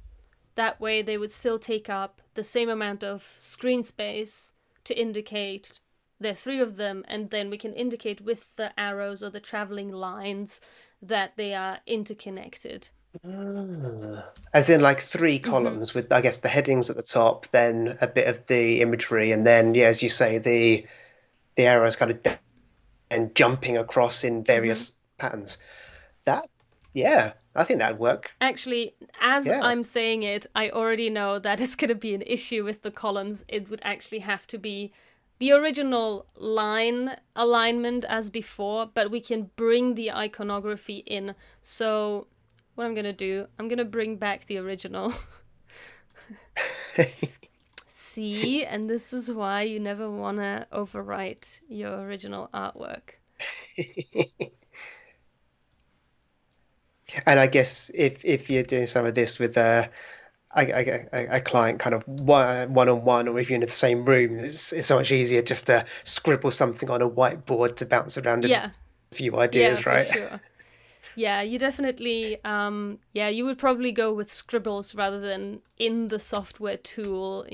Speaker 1: That way they would still take up the same amount of screen space to indicate there are three of them, and then we can indicate with the arrows or the traveling lines that they are interconnected.
Speaker 2: As in like three
Speaker 1: Mm-hmm.
Speaker 2: columns with, I guess, the headings at the top, then a bit of the imagery, and then, yeah, as you say, the arrows kind of and jumping across in
Speaker 1: Mm-hmm.
Speaker 2: various patterns. That, yeah, I think that'd work.
Speaker 1: Actually, as
Speaker 2: Yeah.
Speaker 1: I'm saying it, I already know that is going to be an issue with the columns. It would actually have to be the original line alignment as before, but we can bring the iconography in. So, what I'm going to do, I'm going to bring back the original. See, and this is why you never want to overwrite your original artwork.
Speaker 2: And I guess if you're doing some of this with a client kind of one on one, or if you're in the same room, it's so much easier just to scribble something on a whiteboard to bounce around a
Speaker 1: Yeah,
Speaker 2: few
Speaker 1: yeah,
Speaker 2: ideas,
Speaker 1: for
Speaker 2: right?
Speaker 1: sure. Yeah, you definitely, yeah, you would probably go with scribbles rather than in the software tool,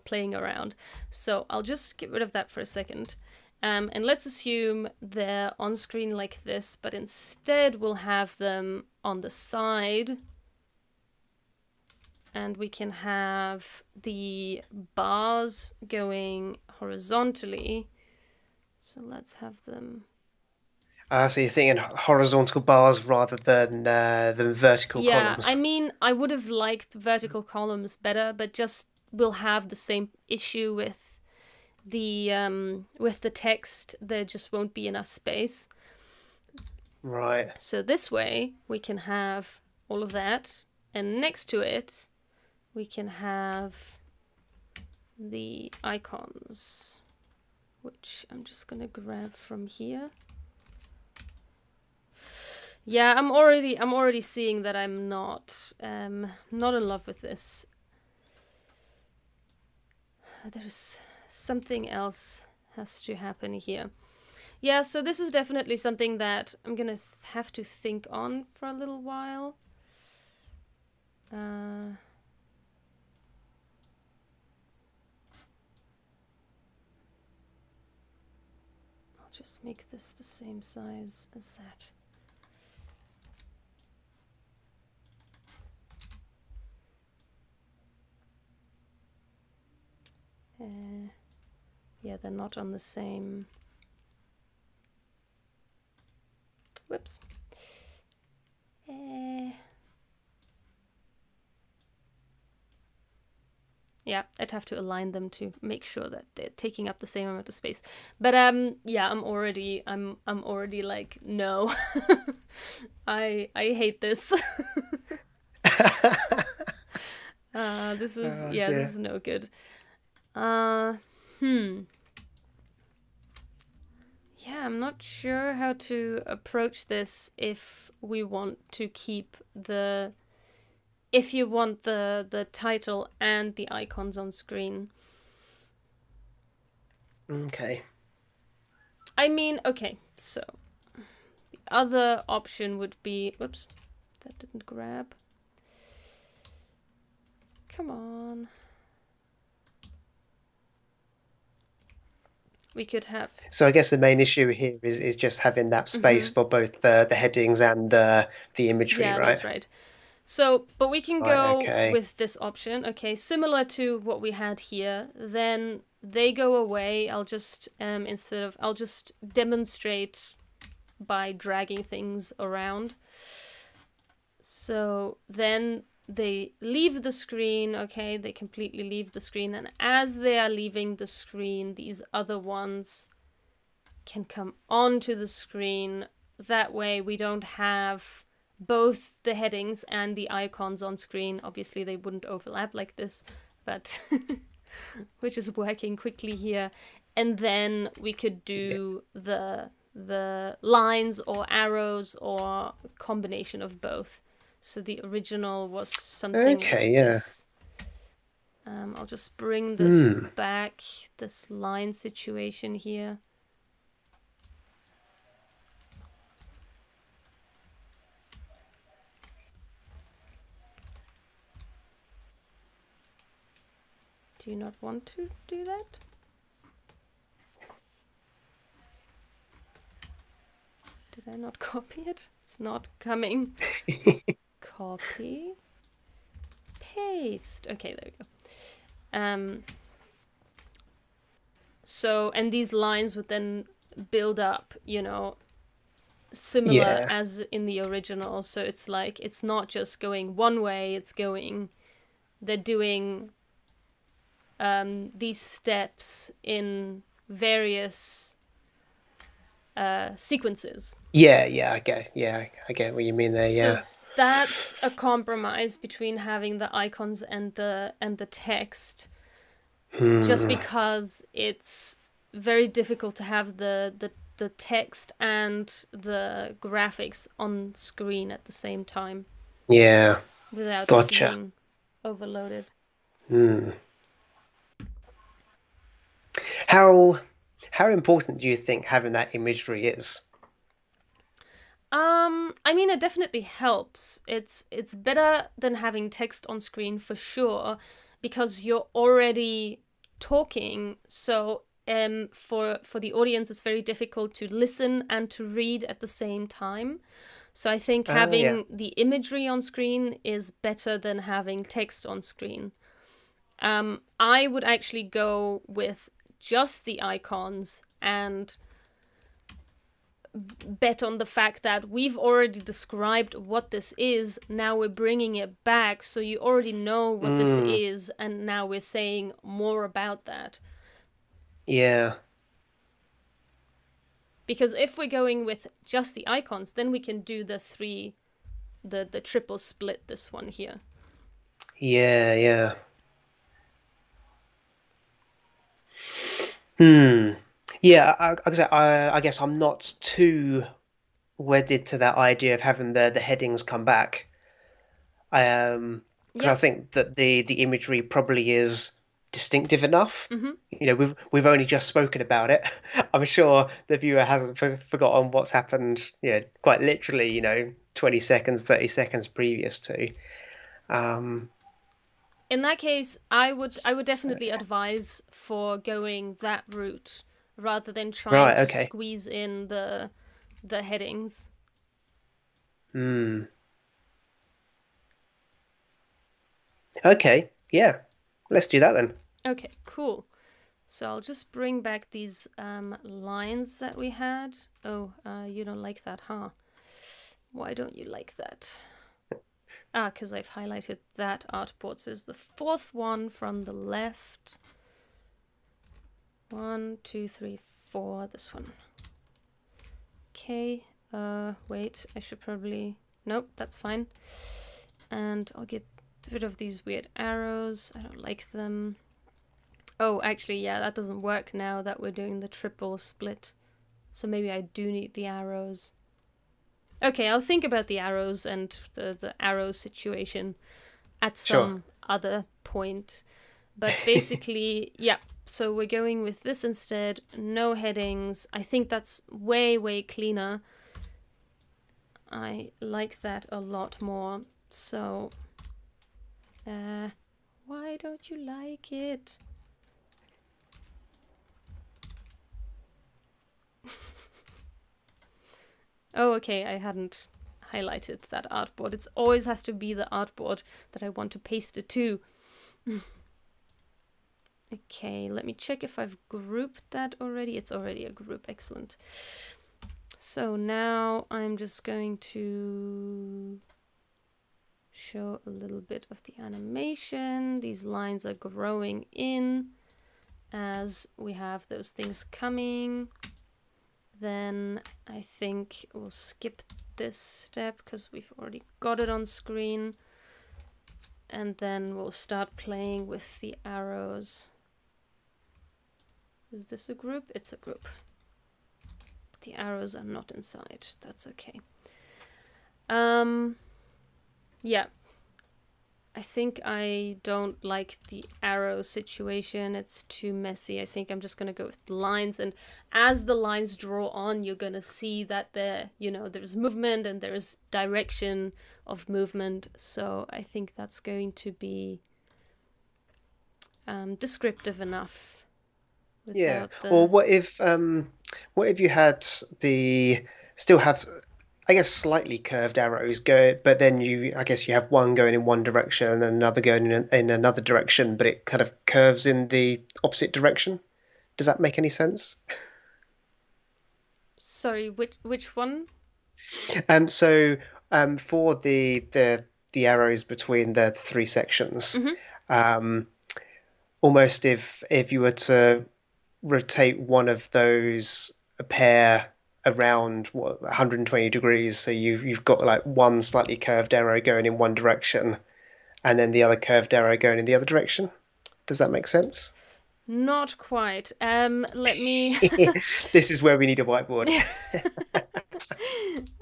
Speaker 1: playing around. So I'll just get rid of that for a second. And let's assume they're on screen like this, but instead we'll have them on the side. And we can have the bars going horizontally. So let's have them...
Speaker 2: So you're thinking horizontal bars rather than vertical
Speaker 1: Yeah, I
Speaker 2: columns.
Speaker 1: mean, I would have liked vertical columns better, but just we'll have the same issue with the text. There just won't be enough space.
Speaker 2: Right.
Speaker 1: So this way we can have all of that, and next to it we can have the icons, which I'm just gonna grab from here. Yeah, I'm already seeing that I'm not not in love with this. There's something else has to happen here. Yeah, so this is definitely something that I'm gonna have to think on for a little while. I'll just make this the same size as that. Yeah, they're not on the same... Whoops. Yeah, I'd have to align them to make sure that they're taking up the same amount of space. But yeah, I'm already like, no. I hate this. This is
Speaker 2: Oh
Speaker 1: this
Speaker 2: dear.
Speaker 1: is no good. Yeah, I'm not sure how to approach this if we want to keep the... If you want the title and the icons on screen.
Speaker 2: Okay.
Speaker 1: I mean, okay, so the other option would be... Whoops, that didn't grab. Come on. We could have...
Speaker 2: So I guess the main issue here is just having that space for both the headings and the imagery,
Speaker 1: Yeah,
Speaker 2: right?
Speaker 1: that's right. So, but we can
Speaker 2: Right,
Speaker 1: go
Speaker 2: okay.
Speaker 1: with this option. Okay, similar to what we had here. Then they go away. I'll just I'll just demonstrate by dragging things around. So then they leave the screen, okay, they completely leave the screen, and as they are leaving the screen, these other ones can come onto the screen. That way we don't have both the headings and the icons on screen. Obviously they wouldn't overlap like this, but we're just working quickly here. And then we could do the lines or arrows or a combination of both. So the original was something like this. I'll just bring this back, this line situation here. Do you not want to do that? Did I not copy it? It's not coming. Copy. Paste. Okay, there we go. So, and these lines would then build up, you know, similar as in the original. So it's like, it's not just going one way, it's going, they're doing these steps in various sequences.
Speaker 2: I get what you mean there.
Speaker 1: So that's a compromise between having the icons and the text, just because it's very difficult to have the text and the graphics on screen at the same time.
Speaker 2: Yeah.
Speaker 1: Without
Speaker 2: Gotcha.
Speaker 1: it being overloaded.
Speaker 2: How important do you think having that imagery is?
Speaker 1: I mean, it definitely helps. It's better than having text on screen for sure, because you're already talking. So for the audience, it's very difficult to listen and to read at the same time. So I think having the imagery on screen is better than having text on screen. I would actually go with just the icons and bet on the fact that we've already described what this is. Now we're bringing it back, so you already know what this is, and now we're saying more about that.
Speaker 2: Yeah.
Speaker 1: Because if we're going with just the icons, then we can do the triple split, this one here.
Speaker 2: Yeah. Yeah, I guess I'm not too wedded to that idea of having the headings come back. Because I think that the imagery probably is distinctive enough. You know, we've only just spoken about it. I'm sure the viewer hasn't forgotten what's happened. You know, quite literally. You know, 20 seconds, 30 seconds previous to.
Speaker 1: In that case, I would definitely advise for going that route rather than trying to squeeze in the headings.
Speaker 2: Okay, yeah. Let's do that then.
Speaker 1: Okay, cool. So I'll just bring back these lines that we had. Oh, you don't like that, huh? Why don't you like that? Because I've highlighted that artboard. So it's the fourth one from the left. 1, 2, 3, 4. This one. Okay. Wait. I should probably... Nope, that's fine. And I'll get rid of these weird arrows. I don't like them. Oh, actually, yeah, that doesn't work now that we're doing the triple split. So maybe I do need the arrows. Okay, I'll think about the arrows and the arrow situation at some other point. But basically, yeah, so we're going with this instead. No headings. I think that's way, way cleaner. I like that a lot more. So, why don't you like it? Oh, okay, I hadn't highlighted that artboard. It always has to be the artboard that I want to paste it to. Okay, let me check if I've grouped that already. It's already a group, excellent. So now I'm just going to show a little bit of the animation. These lines are growing in as we have those things coming. Then I think we'll skip this step because we've already got it on screen. And then we'll start playing with the arrows. Is this a group? It's a group. The arrows are not inside. That's okay. Yeah. I think I don't like the arrow situation. It's too messy. I think I'm just going to go with the lines. And as the lines draw on, you're going to see that there's movement and there's direction of movement. So I think that's going to be descriptive enough.
Speaker 2: Yeah. Or what if you had still have, I guess, slightly curved arrows but then I guess you have one going in one direction and another going in another direction, but it kind of curves in the opposite direction. Does that make any sense?
Speaker 1: Sorry, which one?
Speaker 2: So for the arrows between the three sections, almost if you were to rotate one of those a pair around 120 degrees, so you've got like one slightly curved arrow going in one direction and then the other curved arrow going in the other direction. Does that make sense?
Speaker 1: Not quite. Let me
Speaker 2: This is where we need a whiteboard.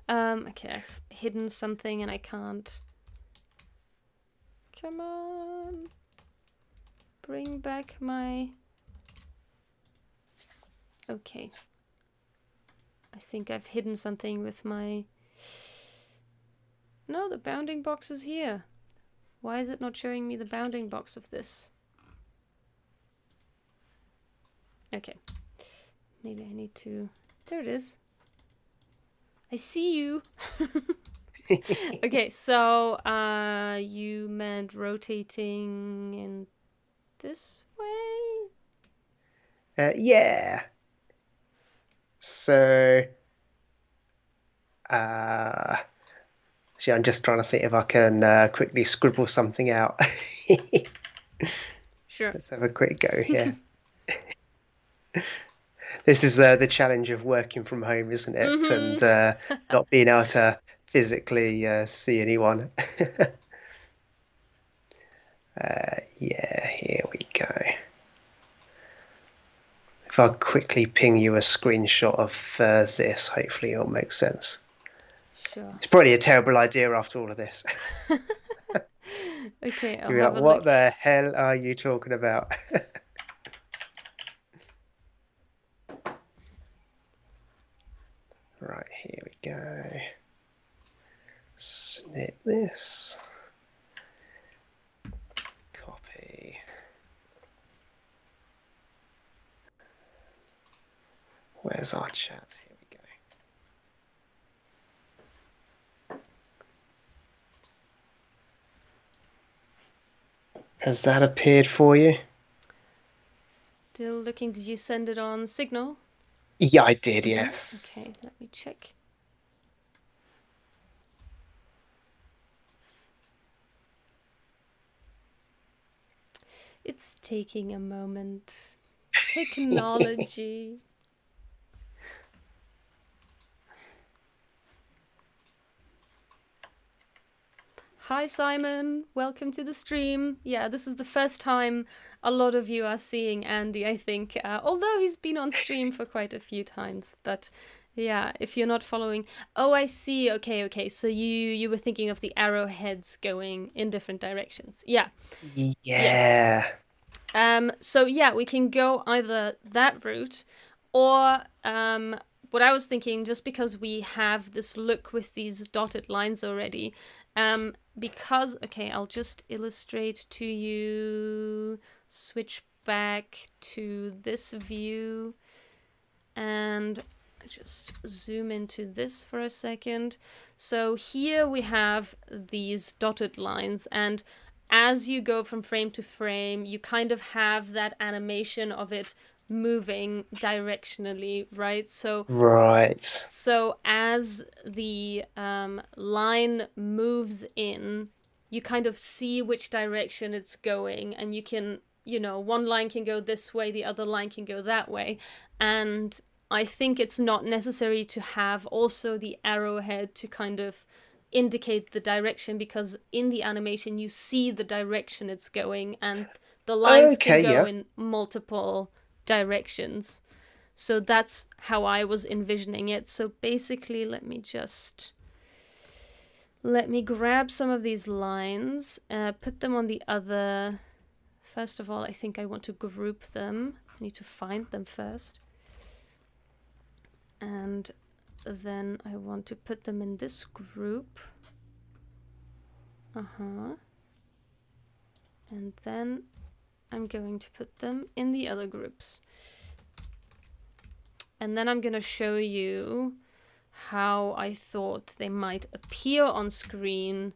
Speaker 1: Okay, I've hidden something and I can't. Come on. Bring back my... Okay. I think I've hidden something with my... No, the bounding box is here. Why is it not showing me the bounding box of this? Okay. Maybe I need to... There it is. I see you. Okay, so you meant rotating in this way?
Speaker 2: Yeah. So, see, I'm just trying to think if I can quickly scribble something out.
Speaker 1: Sure.
Speaker 2: Let's have a quick go here. This is the challenge of working from home, isn't it? And not being able to physically see anyone. Yeah, here we go. If I quickly ping you a screenshot of this, hopefully it'll make sense.
Speaker 1: Sure.
Speaker 2: It's probably a terrible idea after all of this.
Speaker 1: Okay, I'll
Speaker 2: You're
Speaker 1: have
Speaker 2: like,
Speaker 1: a
Speaker 2: what
Speaker 1: look.
Speaker 2: the hell are you talking about? Right, here we go. Snip this. Copy. Where's our chat? Here we go. Has that appeared for you?
Speaker 1: Still looking. Did you send it on Signal?
Speaker 2: Yeah, I did, yes.
Speaker 1: Okay, let me check. It's taking a moment. Technology. Hi Simon, welcome to the stream. Yeah, this is the first time a lot of you are seeing Andy, I think, although he's been on stream for quite a few times. But yeah, if you're not following... Oh, I see. Okay. So you were thinking of the arrowheads going in different directions. Yeah.
Speaker 2: Yeah.
Speaker 1: Yes. So yeah, we can go either that route or what I was thinking, just because we have this look with these dotted lines already, because, okay, I'll just illustrate to you, switch back to this view and just zoom into this for a second. So here we have these dotted lines, and as you go from frame to frame, you kind of have that animation of it moving directionally, right? So as the line moves in, you kind of see which direction it's going, and you can, one line can go this way, the other line can go that way. And I think it's not necessary to have also the arrowhead to kind of indicate the direction, because in the animation you see the direction it's going, and the lines can
Speaker 2: Okay,
Speaker 1: go
Speaker 2: yeah.
Speaker 1: in multiple directions. So that's how I was envisioning it. So basically, let me grab some of these lines, put them on the other. First of all, I think I want to group them. I need to find them first. And then I want to put them in this group. And then I'm going to put them in the other groups. And then I'm going to show you how I thought they might appear on screen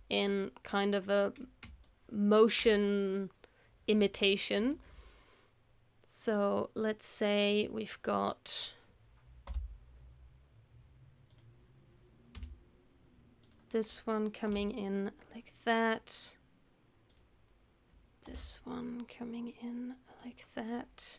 Speaker 1: in kind of a motion imitation. So let's say we've got this one coming in like that. This one coming in like that.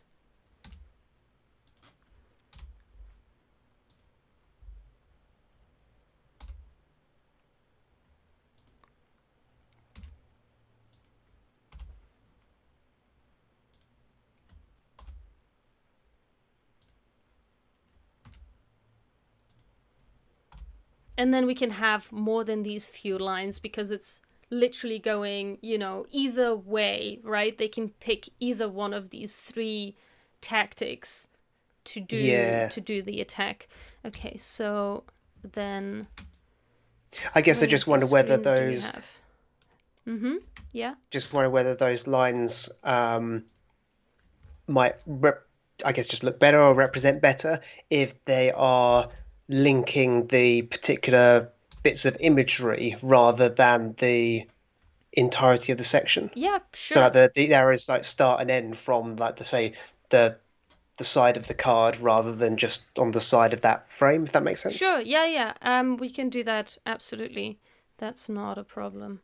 Speaker 1: And then we can have more than these few lines, because it's literally going, either way, right? They can pick either one of these 3 tactics to do the attack. Okay, so then
Speaker 2: I guess I just wonder whether those.
Speaker 1: Yeah.
Speaker 2: Just wonder whether those lines might, I guess, just look better or represent better if they are linking the particular bits of imagery rather than the entirety of the section.
Speaker 1: Yeah, sure.
Speaker 2: So like the arrows like start and end from like the side of the card rather than just on the side of that frame, if that makes sense.
Speaker 1: Sure, yeah. We can do that, absolutely. That's not a problem.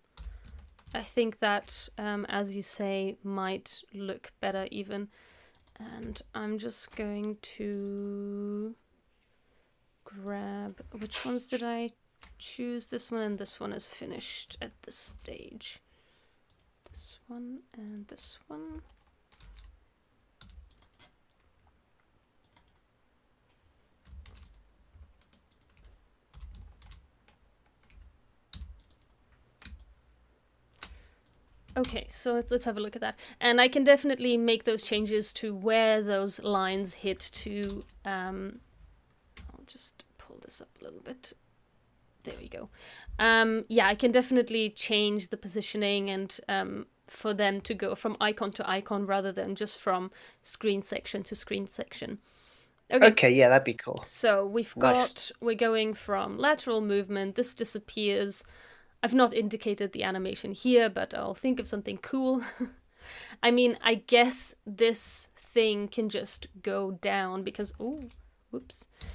Speaker 1: I think that, as you say, might look better even. And I'm just going to grab, which ones did I choose? This one and this one is finished at this stage. This one and this one. Okay, so let's have a look at that. And I can definitely make those changes to where those lines hit to. I'll just pull this up a little bit. There we go. Yeah, I can definitely change the positioning and for them to go from icon to icon rather than just from screen section to screen section.
Speaker 2: Okay, yeah, that'd be cool.
Speaker 1: So we're going from lateral movement. This disappears. I've not indicated the animation here, but I'll think of something cool. I mean, I guess this thing can just go down because,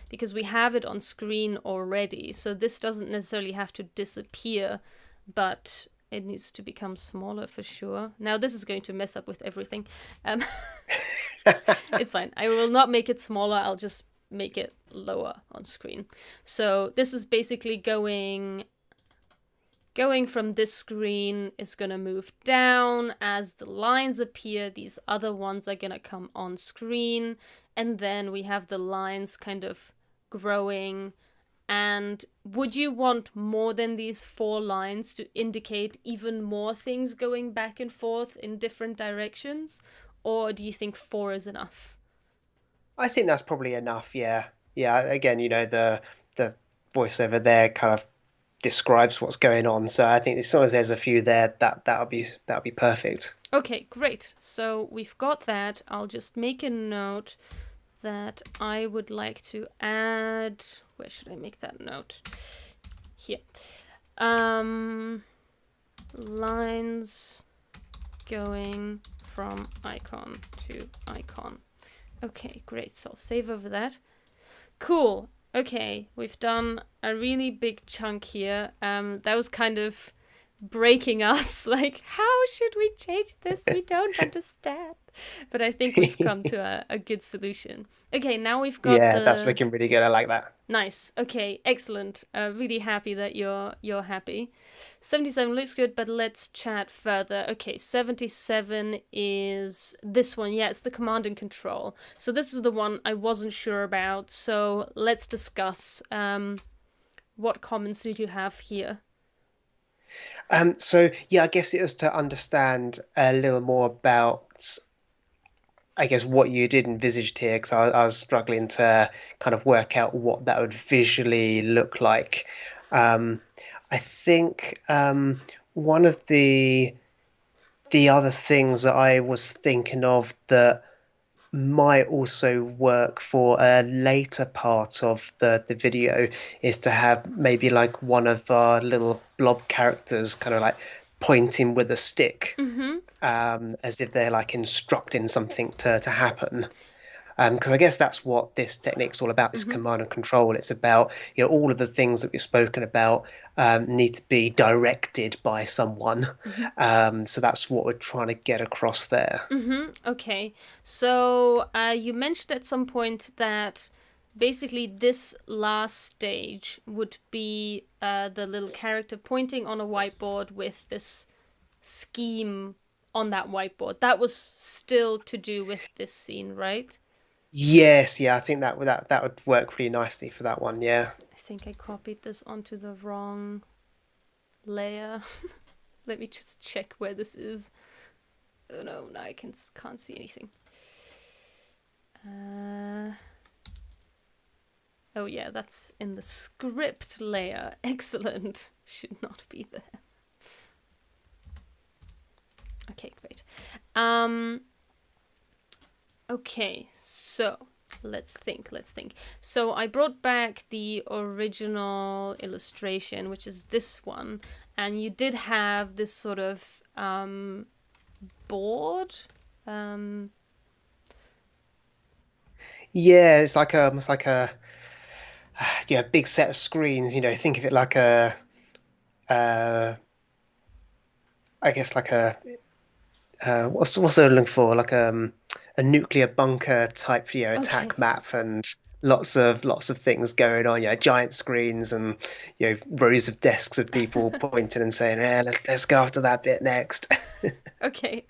Speaker 1: because we have it on screen already. So this doesn't necessarily have to disappear, but it needs to become smaller for sure. Now this is going to mess up with everything. It's fine. I will not make it smaller. I'll just make it lower on screen. So this is basically going from this screen is going to move down as the lines appear. These other ones are going to come on screen. And then we have the lines kind of growing. And would you want more than these 4 lines to indicate even more things going back and forth in different directions? Or do you think 4 is enough?
Speaker 2: I think that's probably enough, yeah. Yeah, again, the voiceover there kind of describes what's going on, so I think as long as there's a few there, that'll be perfect.
Speaker 1: Okay, great. So we've got that. I'll just make a note that I would like to add. Where should I make that note? Here. Lines going from icon to icon. Okay, great. So I'll save over that. Cool. Okay, we've done a really big chunk here. That was kind of breaking us. Like, how should we change this? We don't understand. But I think we've come to a good solution. Okay, now we've got
Speaker 2: Yeah, that's
Speaker 1: the
Speaker 2: looking really good. I like that.
Speaker 1: nice. Okay, excellent. Really happy that you're happy. 77 looks good, but let's chat further. Okay, 77 is this one. Yeah, it's the command and control. So this is the one I wasn't sure about. So let's discuss. What comments did you have here?
Speaker 2: So yeah, I guess it was to understand a little more about, I guess, what you did envisaged here, because I was struggling to kind of work out what that would visually look like. Um, I think one of the other things that I was thinking of that might also work for a later part of the video is to have maybe like one of our little blob characters kind of like pointing with a stick,
Speaker 1: Mm-hmm.
Speaker 2: as if they're like instructing something to happen. Because I guess that's what this technique's all about, this
Speaker 1: Mm-hmm.
Speaker 2: command and control. It's about, all of the things that we've spoken about need to be directed by someone.
Speaker 1: Mm-hmm.
Speaker 2: So that's what we're trying to get across there.
Speaker 1: Mm-hmm. Okay. So you mentioned at some point that basically this last stage would be the little character pointing on a whiteboard with this scheme on that whiteboard. That was still to do with this scene, right?
Speaker 2: Yes, yeah, I think that would work really nicely for that one. Yeah.
Speaker 1: I think I copied this onto the wrong layer. Let me just check where this is. Oh no, now I can't see anything. Oh yeah, that's in the script layer. Excellent. Should not be there. Okay, great. Okay, so let's think. So I brought back the original illustration, which is this one, and you did have this sort of board.
Speaker 2: Yeah, it's like almost like a big set of screens. Think of it like uh, I guess like what's I looking for? Like a nuclear bunker type,
Speaker 1: Okay.
Speaker 2: attack map, and lots of things going on. Giant screens and rows of desks of people pointing and saying, "Yeah, let's go after that bit next."
Speaker 1: Okay.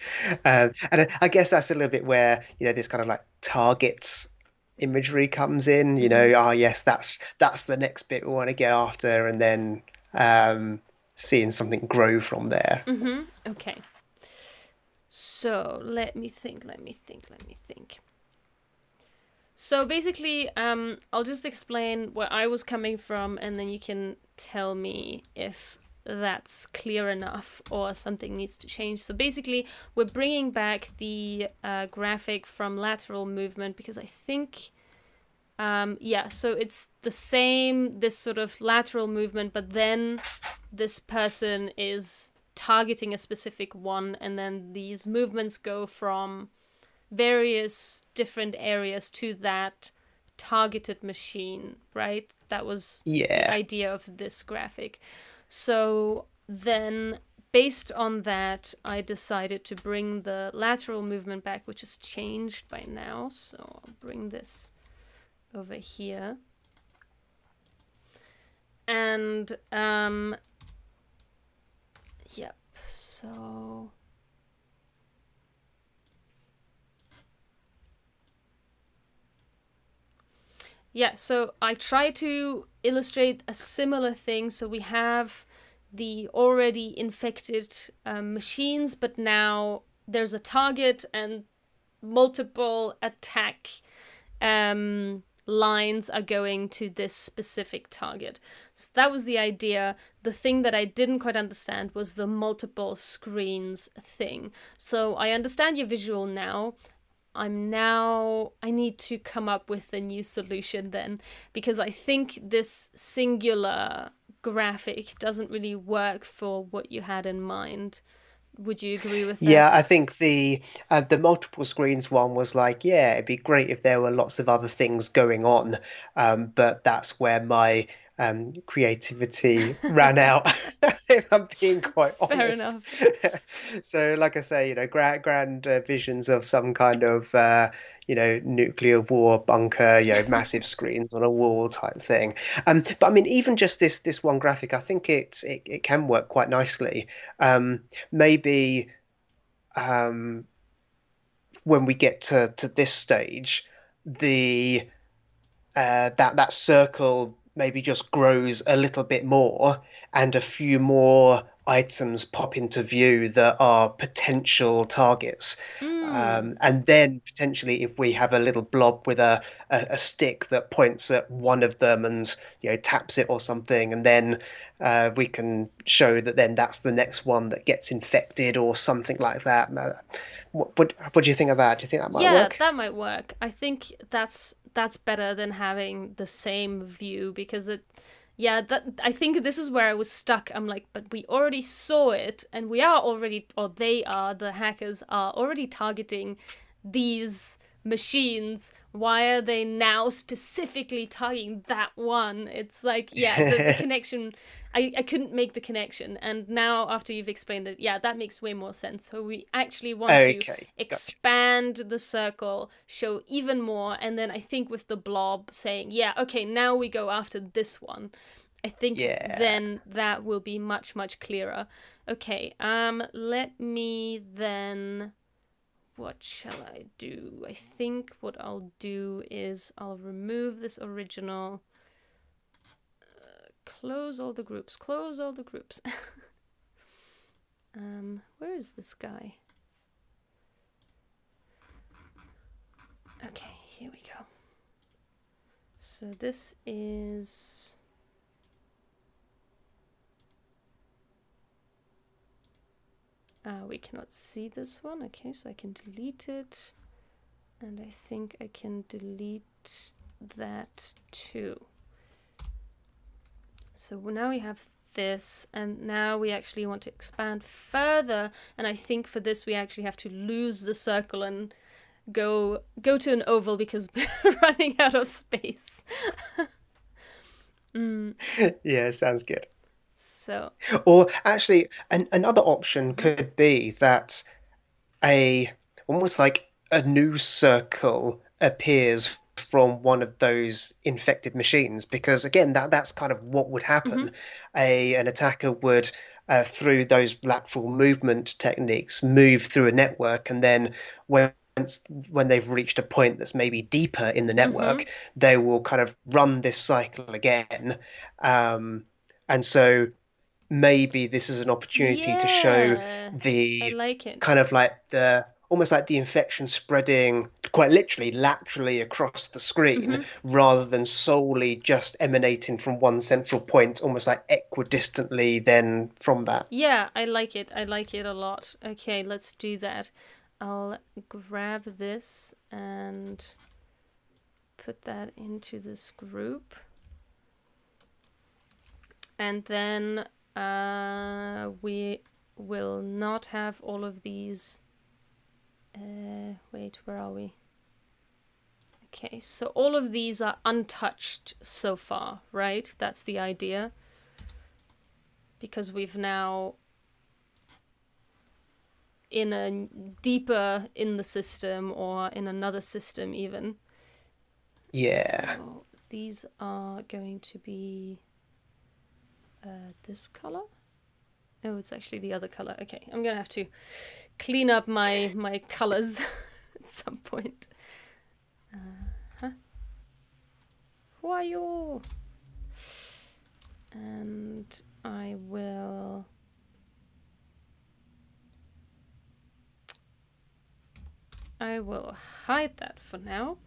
Speaker 2: And I guess that's a little bit where this kind of like targets imagery comes in.
Speaker 1: Mm-hmm.
Speaker 2: Yes, that's the next bit we want to get after, and then seeing something grow from there.
Speaker 1: Mm-hmm. Okay. So let me think. So basically, I'll just explain where I was coming from, and then you can tell me if that's clear enough or something needs to change. So basically, we're bringing back the graphic from lateral movement because I think, so it's the same, this sort of lateral movement, but then this person is targeting a specific one, and then these movements go from various different areas to that targeted machine, right? That was the
Speaker 2: Yeah.
Speaker 1: idea of this graphic. So then, based on that, I decided to bring the lateral movement back, which is changed by now. So I'll bring this over here. And, yep, so yeah, so I try to illustrate a similar thing. So we have the already infected machines, but now there's a target and multiple attack lines are going to this specific target. So that was the idea. The thing that I didn't quite understand was the multiple screens thing. So I understand your visual now. I need to come up with a new solution then, because I think this singular graphic doesn't really work for what you had in mind. Would you agree with that?
Speaker 2: Yeah, I think the multiple screens one was like, yeah, it'd be great if there were lots of other things going on, but that's where my creativity ran out, if I'm being quite
Speaker 1: Fair
Speaker 2: honest.
Speaker 1: enough.
Speaker 2: So, like I say, grand visions of some kind of nuclear war bunker, massive screens on a wall type thing. But I mean, even just this one graphic, I think it can work quite nicely. Maybe um, when we get to this stage, the that circle maybe just grows a little bit more, and a few more items pop into view that are potential targets.
Speaker 1: Mm.
Speaker 2: And then potentially, if we have a little blob with a stick that points at one of them and taps it or something, and then we can show that then that's the next one that gets infected or something like that. What do you think of that? Do you think that might
Speaker 1: Yeah,
Speaker 2: work?
Speaker 1: that might work. I think that's better than having the same view, because it yeah, that I think this is where I was stuck. I'm like, but we already saw it, and we are already, or they are, the hackers are already targeting these machines. Why are they now specifically targeting that one? It's like, yeah, the connection, I couldn't make the connection. And now, after you've explained it, yeah, that makes way more sense. So we actually want to
Speaker 2: Okay, gotcha.
Speaker 1: expand the circle, show even more, and then I think with the blob saying, yeah, okay, now we go after this one. I think
Speaker 2: Yeah.
Speaker 1: then that will be much, much clearer. Okay, let me then, what shall I do? I think what I'll do is I'll remove this original, close all the groups, close all the groups. Where is this guy? Okay, here we go. So this is... we cannot see this one. Okay, so I can delete it. And I think I can delete that too. So now we have this, and now we actually want to expand further. And I think for this we actually have to lose the circle and go to an oval, because we're running out of space.
Speaker 2: Yeah, sounds good.
Speaker 1: So,
Speaker 2: Or actually, another option could be that a almost like a new circle appears from one of those infected machines, because again, that's kind of what would happen. An attacker would through those lateral movement techniques move through a network, and then when they've reached a point that's maybe deeper in the network, they will kind of run this cycle again. um, and so maybe this is an opportunity to show
Speaker 1: yeah, I
Speaker 2: the
Speaker 1: like it.
Speaker 2: kind of like the almost like the infection spreading quite literally laterally across the screen, rather than solely just emanating from one central point, almost like equidistantly then from that.
Speaker 1: Yeah, I like it. I like it a lot. Okay, let's do that. I'll grab this and put that into this group. And then we will not have all of these. Wait, where are we? Okay, so all of these are untouched so far, right? That's the idea. Because we've now in a deeper in the system, or in another system even.
Speaker 2: Yeah.
Speaker 1: So these are going to be this color. Oh, it's actually the other color. Okay, I'm gonna have to clean up my colors at some point. Who are you? And I will hide that for now.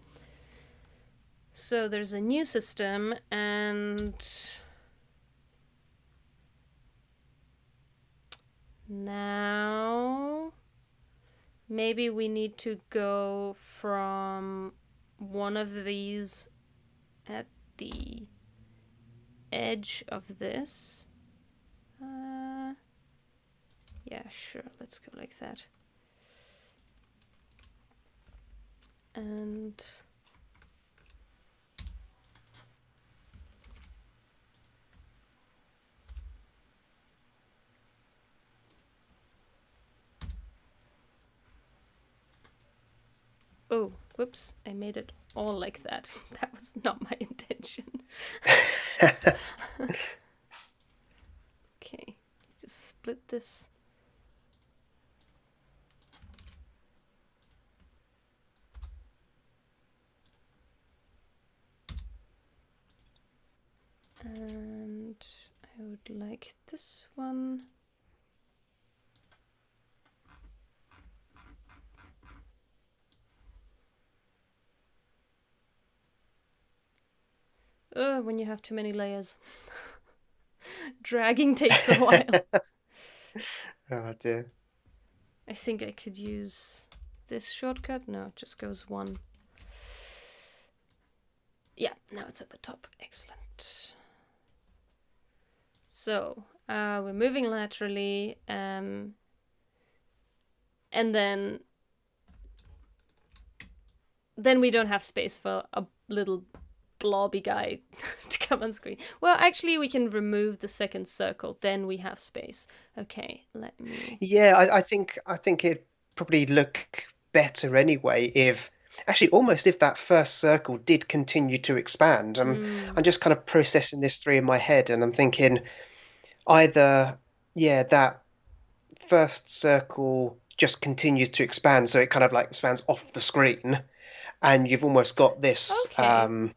Speaker 1: So there's a new system, and now maybe we need to go from one of these at the edge of this. Yeah, sure, let's go like that. And Oh, whoops, I made it all like that. That was not my intention. Okay, just split this. And I would like this one. When you have too many layers. Dragging takes a while.
Speaker 2: Oh dear.
Speaker 1: I think I could use this shortcut. No, it just goes one. Yeah, now it's at the top. Excellent. So we're moving laterally, and then we don't have space for a little blobby guy to come on screen. Well, actually, we can remove the second circle. Then we have space. Okay, let me.
Speaker 2: Yeah, I think it'd probably look better anyway if actually almost if that first circle did continue to expand. I'm just kind of processing this through in my head, and I'm thinking either that first circle just continues to expand, so it kind of like expands off the screen, and you've almost got this
Speaker 1: Okay.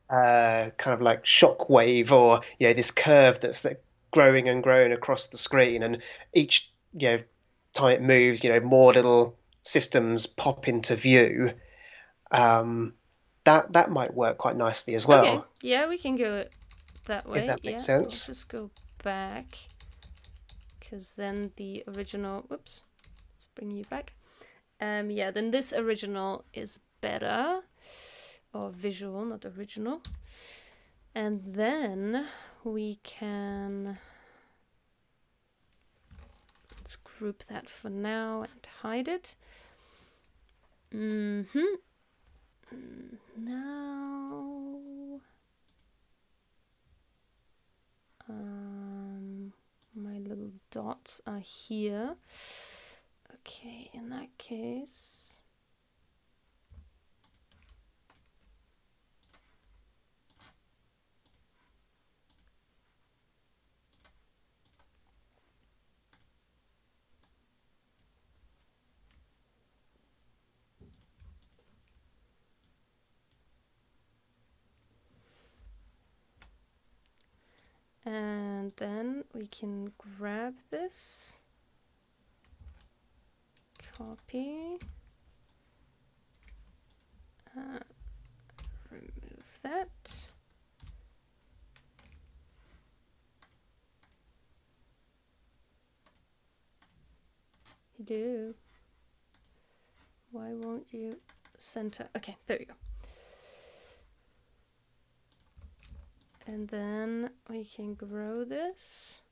Speaker 2: kind of like shock wave, or this curve that's like growing and growing across the screen, and each time it moves, more little systems pop into view. That might work quite nicely as
Speaker 1: Okay.
Speaker 2: well,
Speaker 1: Yeah, we can go that
Speaker 2: if
Speaker 1: way.
Speaker 2: that makes
Speaker 1: Yeah, we'll
Speaker 2: sense.
Speaker 1: just go back, because then the original. Whoops. Let's bring you back. Yeah, then this original is better. Or visual, not original. And then we can. Let's group that for now and hide it. Now. My little dots are here. Okay, in that case. And then we can grab this, copy, remove that. Hello. Why won't you center? Okay, there we go. And then we can grow this.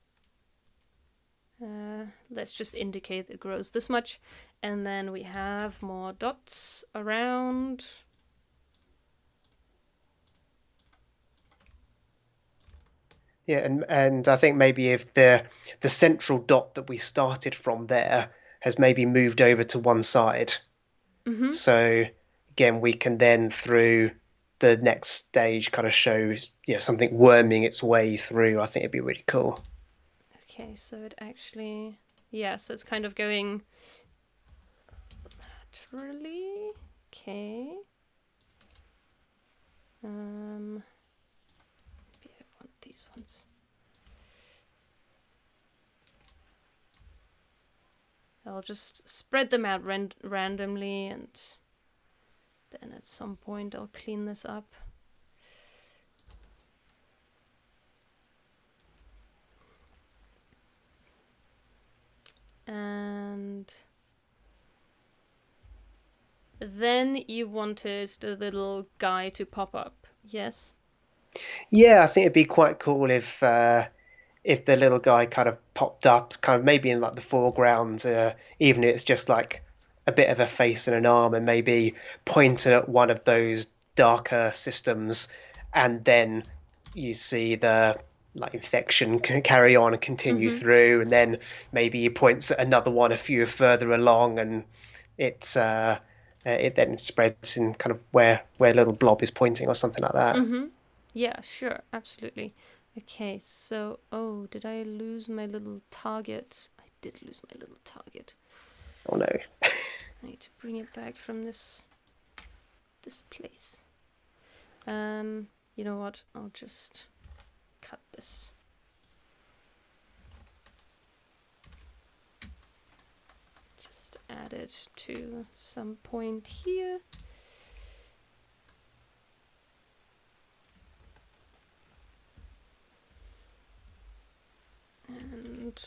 Speaker 1: Let's just indicate it grows this much. And then we have more dots around.
Speaker 2: Yeah, and I think maybe if the central dot that we started from there has maybe moved over to one side. So again, we can then through the next stage kind of shows something worming its way through. I think it'd be really cool.
Speaker 1: Okay, so it actually, yeah, so it's kind of going laterally. Okay. Maybe I want these ones. I'll just spread them out randomly, and then at some point I'll clean this up. And then you wanted the little guy to pop up, yes?
Speaker 2: Yeah, I think it'd be quite cool if the little guy kind of popped up, kind of maybe in like the foreground, even if it's just like a bit of a face and an arm, and maybe pointed at one of those darker systems, and then you see the like infection carry on and continue through, and then maybe he points at another one a few further along, and it's it then spreads in kind of where a little blob is pointing or something like that.
Speaker 1: Mm-hmm. Yeah, sure, absolutely. Okay, so, oh, did I lose my little target? I did lose my little target.
Speaker 2: Oh no.
Speaker 1: I need to bring it back from this place. You know what? I'll just cut this. Just add it to some point here. And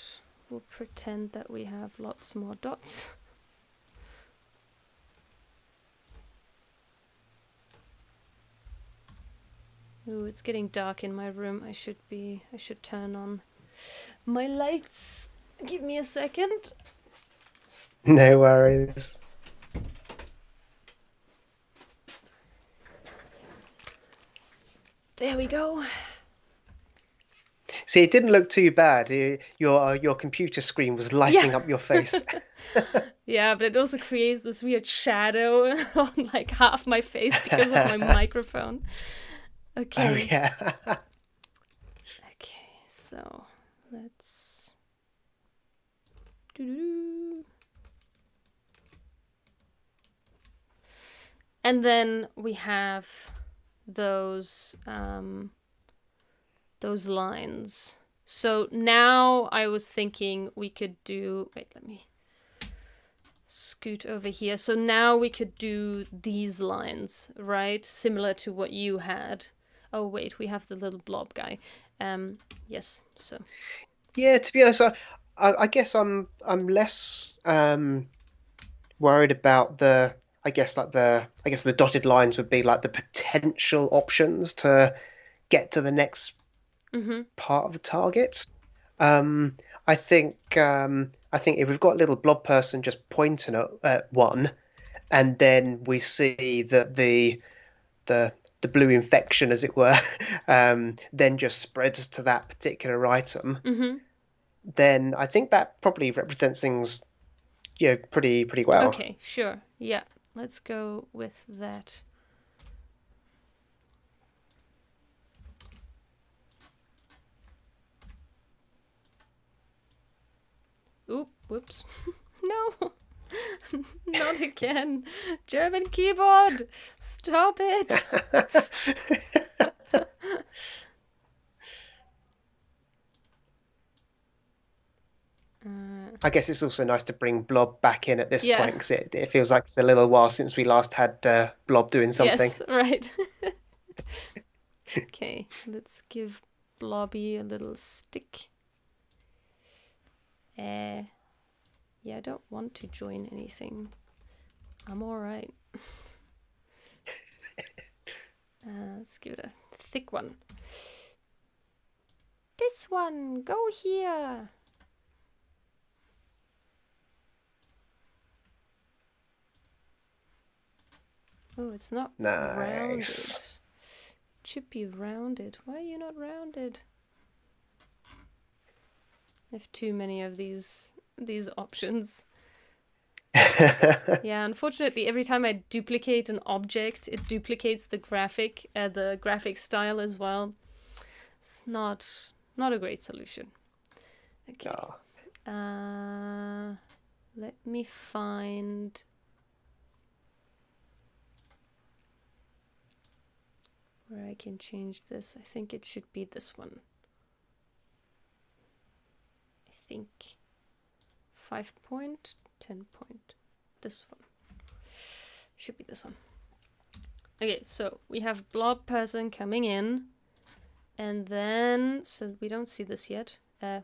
Speaker 1: we'll pretend that we have lots more dots. Ooh, it's getting dark in my room. I should turn on my lights. Give me a second.
Speaker 2: No worries.
Speaker 1: There we go.
Speaker 2: See, it didn't look too bad. Your computer screen was lighting up your face.
Speaker 1: Yeah, but it also creates this weird shadow on like half my face because of my microphone. Okay.
Speaker 2: Oh yeah.
Speaker 1: Okay, so let's. Doo-doo-doo. And then we have those lines. So now I was thinking we could do. Wait, let me scoot over here. So now we could do these lines, right? Similar to what you had. Oh wait, we have the little blob guy. Yes. So.
Speaker 2: Yeah, to be honest, I guess I'm less worried about I guess the dotted lines would be like the potential options to get to the next part of the target. I think if we've got a little blob person just pointing at one, and then we see that the blue infection, as it were, then just spreads to that particular item, then I think that probably represents things, pretty well.
Speaker 1: Okay, sure. Yeah, let's go with that. Oop, whoops. No, not again. German keyboard, stop it.
Speaker 2: I guess it's also nice to bring Blob back in at this
Speaker 1: Yeah.
Speaker 2: point because it feels like it's a little while since we last had Blob doing something.
Speaker 1: Yes, right. Okay, let's give Blobby a little stick. Yeah, I don't want to join anything. I'm alright. Let's give it a thick one. This one, go here. Oh, it's not rounded.
Speaker 2: Nice.
Speaker 1: Should be rounded. Why are you not rounded? I have too many of these options. Yeah, unfortunately, every time I duplicate an object, it duplicates the graphic style as well. It's not a great solution. Okay.
Speaker 2: Oh.
Speaker 1: Let me find. Where I can change this. I think it should be this one. I think 5 point, 10 point. This one. Should be this one. Okay, so we have blob person coming in. And then, so we don't see this yet.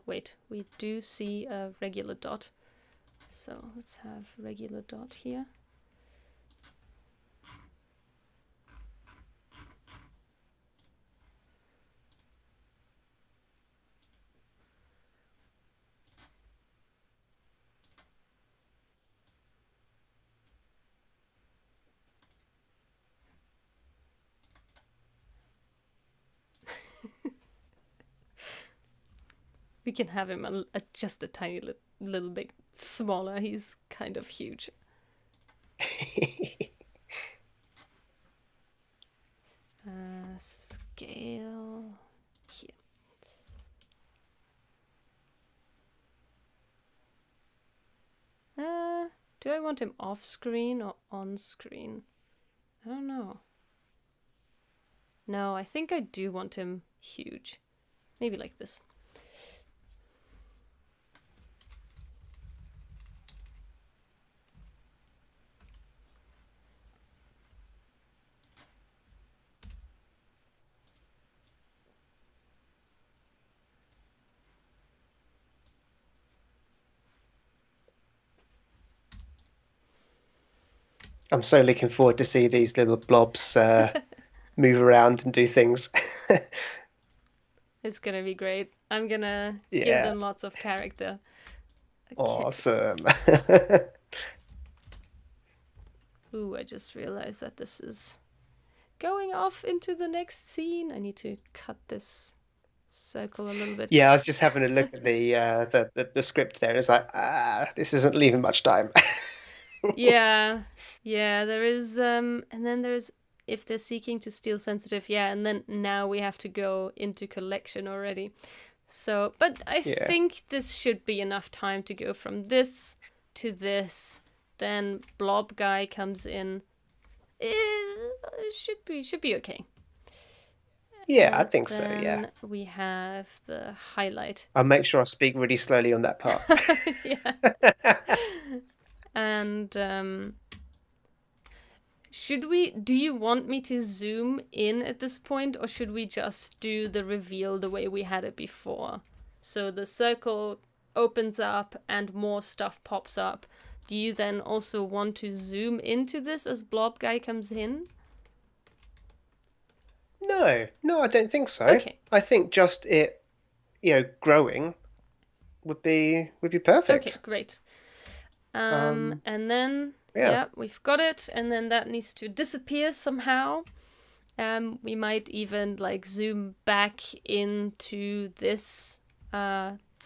Speaker 1: Wait, we do see a regular dot. So let's have regular dot here. We can have him just a tiny little bit smaller. He's kind of huge. Scale here. Do I want him off screen or on screen? I don't know. No, I think I do want him huge. Maybe like this.
Speaker 2: I'm so looking forward to see these little blobs move around and do things.
Speaker 1: It's gonna be great. I'm gonna give
Speaker 2: Yeah,
Speaker 1: them lots of character. Okay.
Speaker 2: awesome.
Speaker 1: Ooh, I just realized that this is going off into the next scene. I need to cut this circle a little bit.
Speaker 2: Yeah, I was just having a look at the script there. It's like, this isn't leaving much time.
Speaker 1: Yeah, there is, and then there's if they're seeking to steal sensitive, yeah, and then now we have to go into collection already. So, but I
Speaker 2: Yeah.
Speaker 1: think this should be enough time to go from this to this. Then Blob Guy comes in. It should be okay.
Speaker 2: Yeah, I
Speaker 1: And
Speaker 2: think so, yeah.
Speaker 1: then we have the highlight.
Speaker 2: I'll make sure I speak really slowly on that part.
Speaker 1: Yeah. And do you want me to zoom in at this point, or should we just do the reveal the way we had it before? So the circle opens up and more stuff pops up. Do you then also want to zoom into this as Blob Guy comes in?
Speaker 2: No, I don't think so.
Speaker 1: Okay.
Speaker 2: I think just it, growing would be perfect.
Speaker 1: Okay, great. And then,
Speaker 2: Yeah.
Speaker 1: we've got it, and then that needs to disappear somehow. We might even like zoom back into this.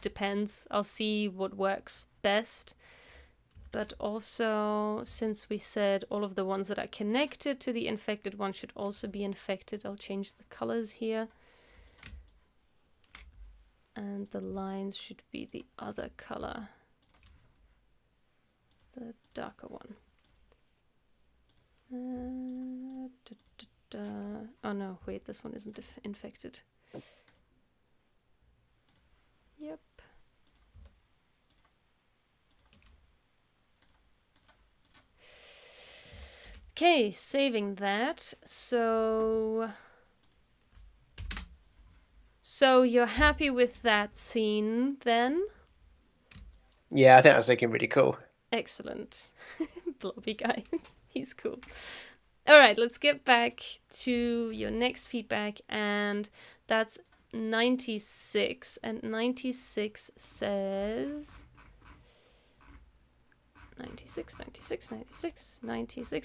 Speaker 1: Depends. I'll see what works best. But also, since we said all of the ones that are connected to the infected one should also be infected, I'll change the colors here. And the lines should be the other color. The darker one. Oh no, wait, this one isn't infected. Yep. Okay, saving that. So you're happy with that scene then?
Speaker 2: Yeah, I think that's looking really cool.
Speaker 1: Excellent. Blobby guy. He's cool. All right, let's get back to your next feedback, and that's 96. And 96 says 96.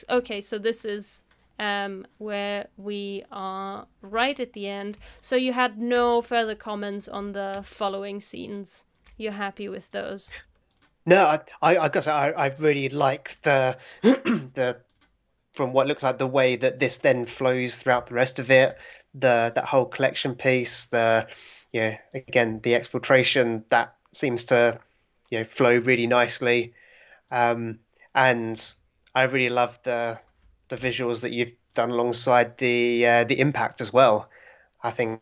Speaker 1: Okay, so this is where we are right at the end. So you had no further comments on the following scenes. You're happy with those?
Speaker 2: No, I guess I really like the the from what looks like the way that this then flows throughout the rest of it. That whole collection piece, again the exfiltration that seems to flow really nicely. And I really love the visuals that you've done alongside the impact as well. I think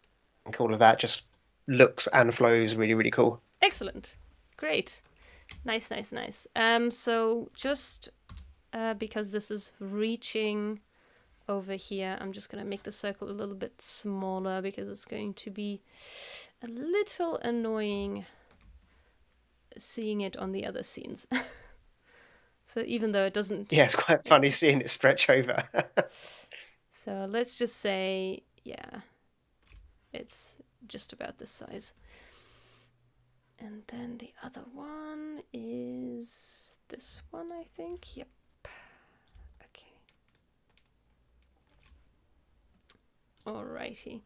Speaker 2: all of that just looks and flows really, really cool.
Speaker 1: Excellent. Great. Nice. So just because this is reaching over here, I'm just going to make the circle a little bit smaller because it's going to be a little annoying seeing it on the other scenes. So even though it doesn't...
Speaker 2: Yeah, it's quite funny seeing it stretch over.
Speaker 1: So let's just say, yeah, it's just about this size. And then the other one is this one, I think. Yep. Okay. Alrighty.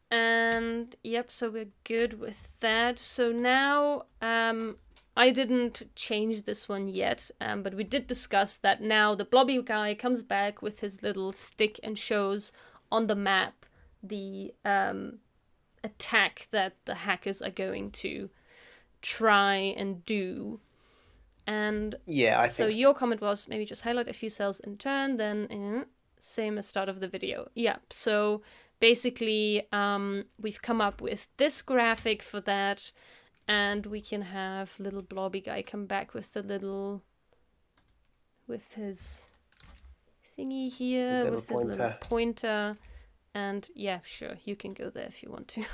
Speaker 1: And yep, so we're good with that. So now I didn't change this one yet, but we did discuss that now the blobby guy comes back with his little stick and shows on the map the attack that the hackers are going to try and do. And
Speaker 2: Yeah, I
Speaker 1: so
Speaker 2: think so.
Speaker 1: your comment was maybe just highlight a few cells in turn, then same as start of the video. Yeah, so basically we've come up with this graphic for that, and we can have little blobby guy come back with the little, with his thingy here,
Speaker 2: His little
Speaker 1: with his little
Speaker 2: pointer.
Speaker 1: pointer. And yeah, sure, you can go there if you want to.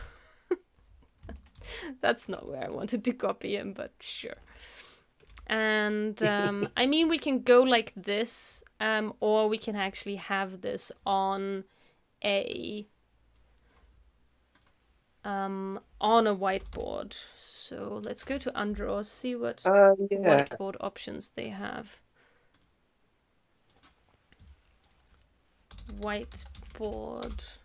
Speaker 1: That's not where I wanted to copy him, but sure. And I mean, we can go like this, or we can actually have this on a whiteboard. So let's go to Undraw, see what
Speaker 2: Yeah.
Speaker 1: whiteboard options they have. Whiteboard.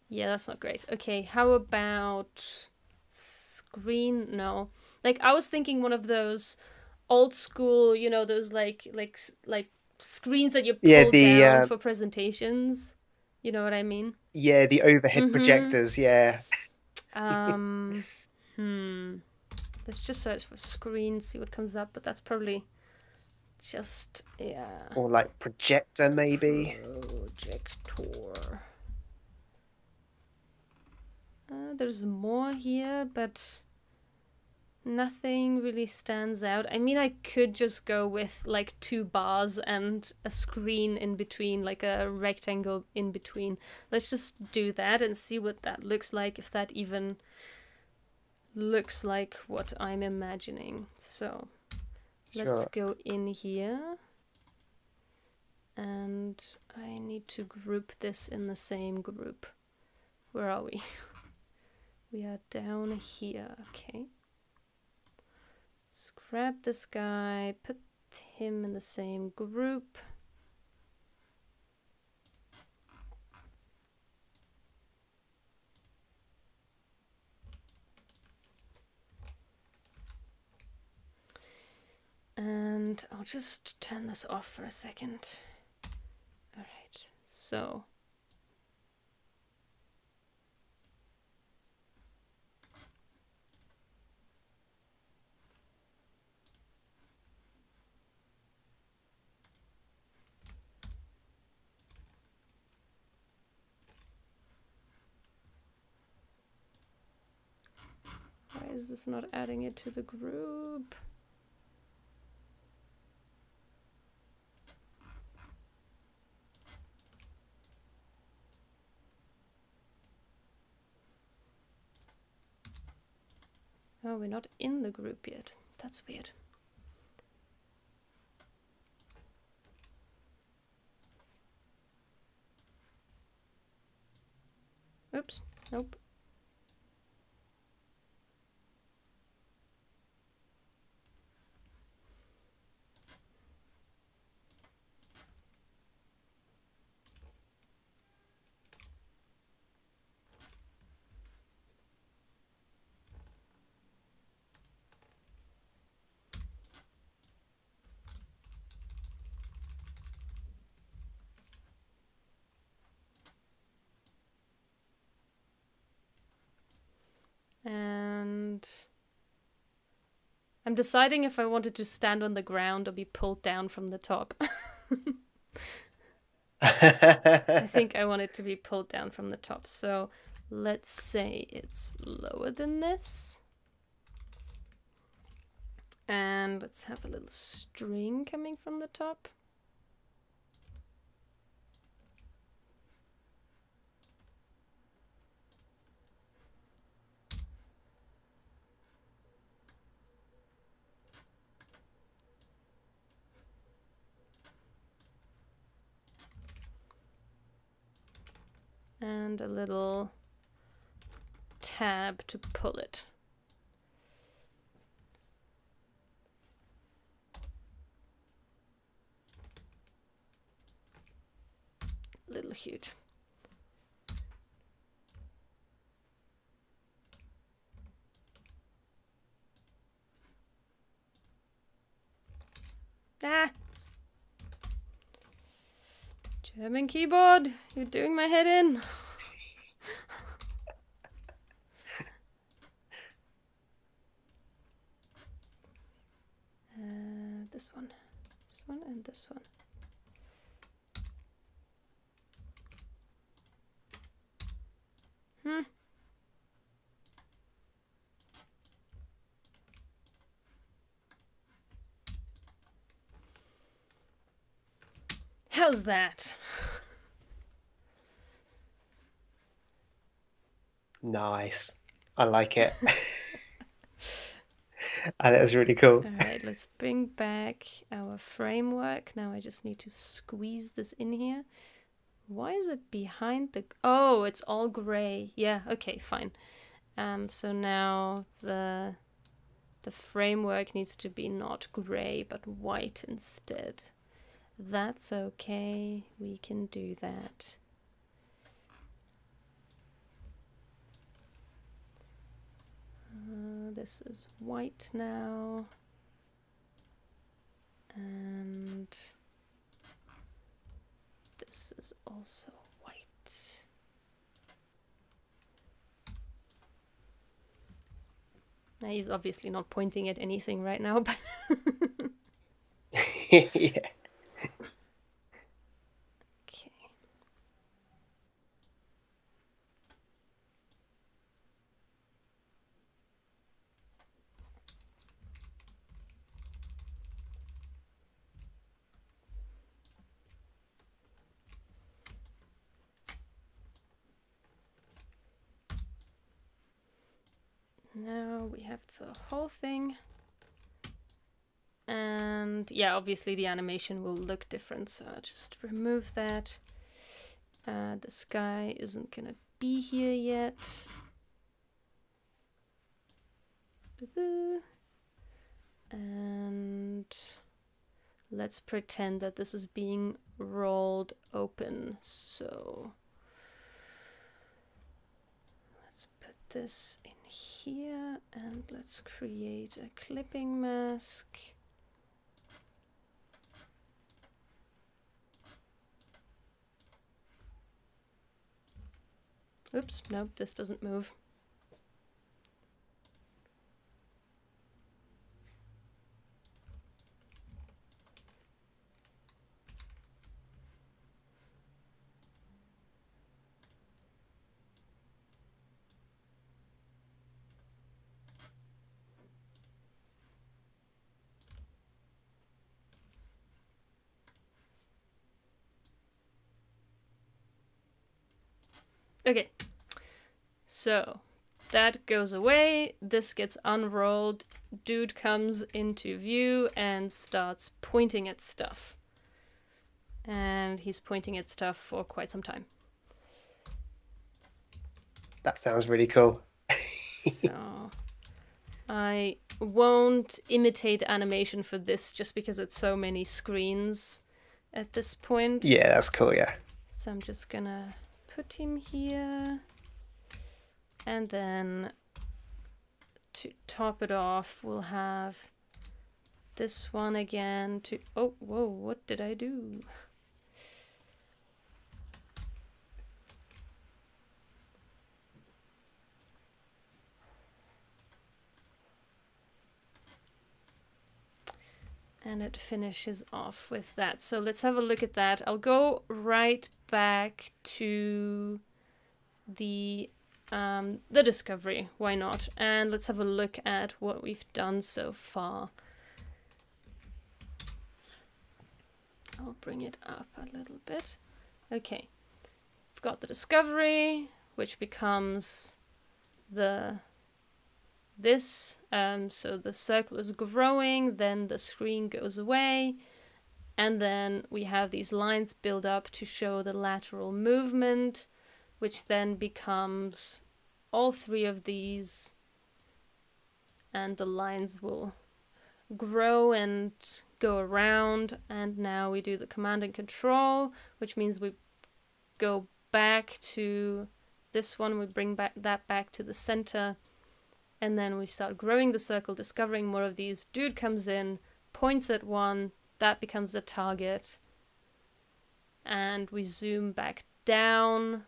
Speaker 1: Yeah, that's not great. Okay, how about screen? No. Like, I was thinking one of those old school, you know, those like screens that you pull down for presentations. You know what I mean?
Speaker 2: Yeah, the overhead projectors, yeah.
Speaker 1: Let's just search for screen, see what comes up, but that's probably just, yeah.
Speaker 2: Or like projector, maybe.
Speaker 1: Projector. There's more here, but nothing really stands out. I mean, I could just go with like 2 bars and a screen in between, like a rectangle in between. Let's just do that and see what that looks like, if that even looks like what I'm imagining. So let's go in here, and I need to group this in the same group. Where are we? We are down here. Okay. Let's grab this guy, put him in the same group. And I'll just turn this off for a second. All right, so. Why is this not adding it to the group? Oh, we're not in the group yet. That's weird. Oops. Nope. And I'm deciding if I wanted to stand on the ground or be pulled down from the top. I think I want it to be pulled down from the top. So let's say it's lower than this. And let's have a little string coming from the top. And a little tab to pull it. Little huge. Ah! German keyboard, you're doing my head in. This one, and this one. How's that?
Speaker 2: Nice. I like it. That was really cool.
Speaker 1: All right, let's bring back our framework. Now I just need to squeeze this in here. Why is it behind the... Oh, it's all gray. Yeah, okay, fine. So now the framework needs to be not gray, but white instead. That's okay. We can do that. This is white now. And this is also white. Now he's obviously not pointing at anything right now, but
Speaker 2: Yeah.
Speaker 1: okay. Now we have the whole thing. And yeah, obviously the animation will look different, so I'll just remove that. The sky isn't gonna be here yet. Boo-boo. And let's pretend that this is being rolled open. So let's put this in here and let's create a clipping mask. Oops, nope, this doesn't move. Okay, so that goes away, this gets unrolled, dude comes into view and starts pointing at stuff. And he's pointing at stuff for quite some time.
Speaker 2: That sounds really cool.
Speaker 1: So I won't imitate animation for this just because it's so many screens at this point.
Speaker 2: Yeah, that's cool, yeah.
Speaker 1: So I'm just gonna put him here. And then to top it off, we'll have this one again to... Oh, whoa, what did I do? And it finishes off with that. So let's have a look at that. I'll go right back to the discovery. Why not? And let's have a look at what we've done so far. I'll bring it up a little bit. Okay. We've got the discovery, which becomes this, so the circle is growing, then the screen goes away, and then we have these lines build up to show the lateral movement, which then becomes all three of these, and the lines will grow and go around. And now we do the command and control, which means we go back to this one, we bring that back to the center. And then we start growing the circle, discovering more of these. Dude comes in, points at one, that becomes a target. And we zoom back down,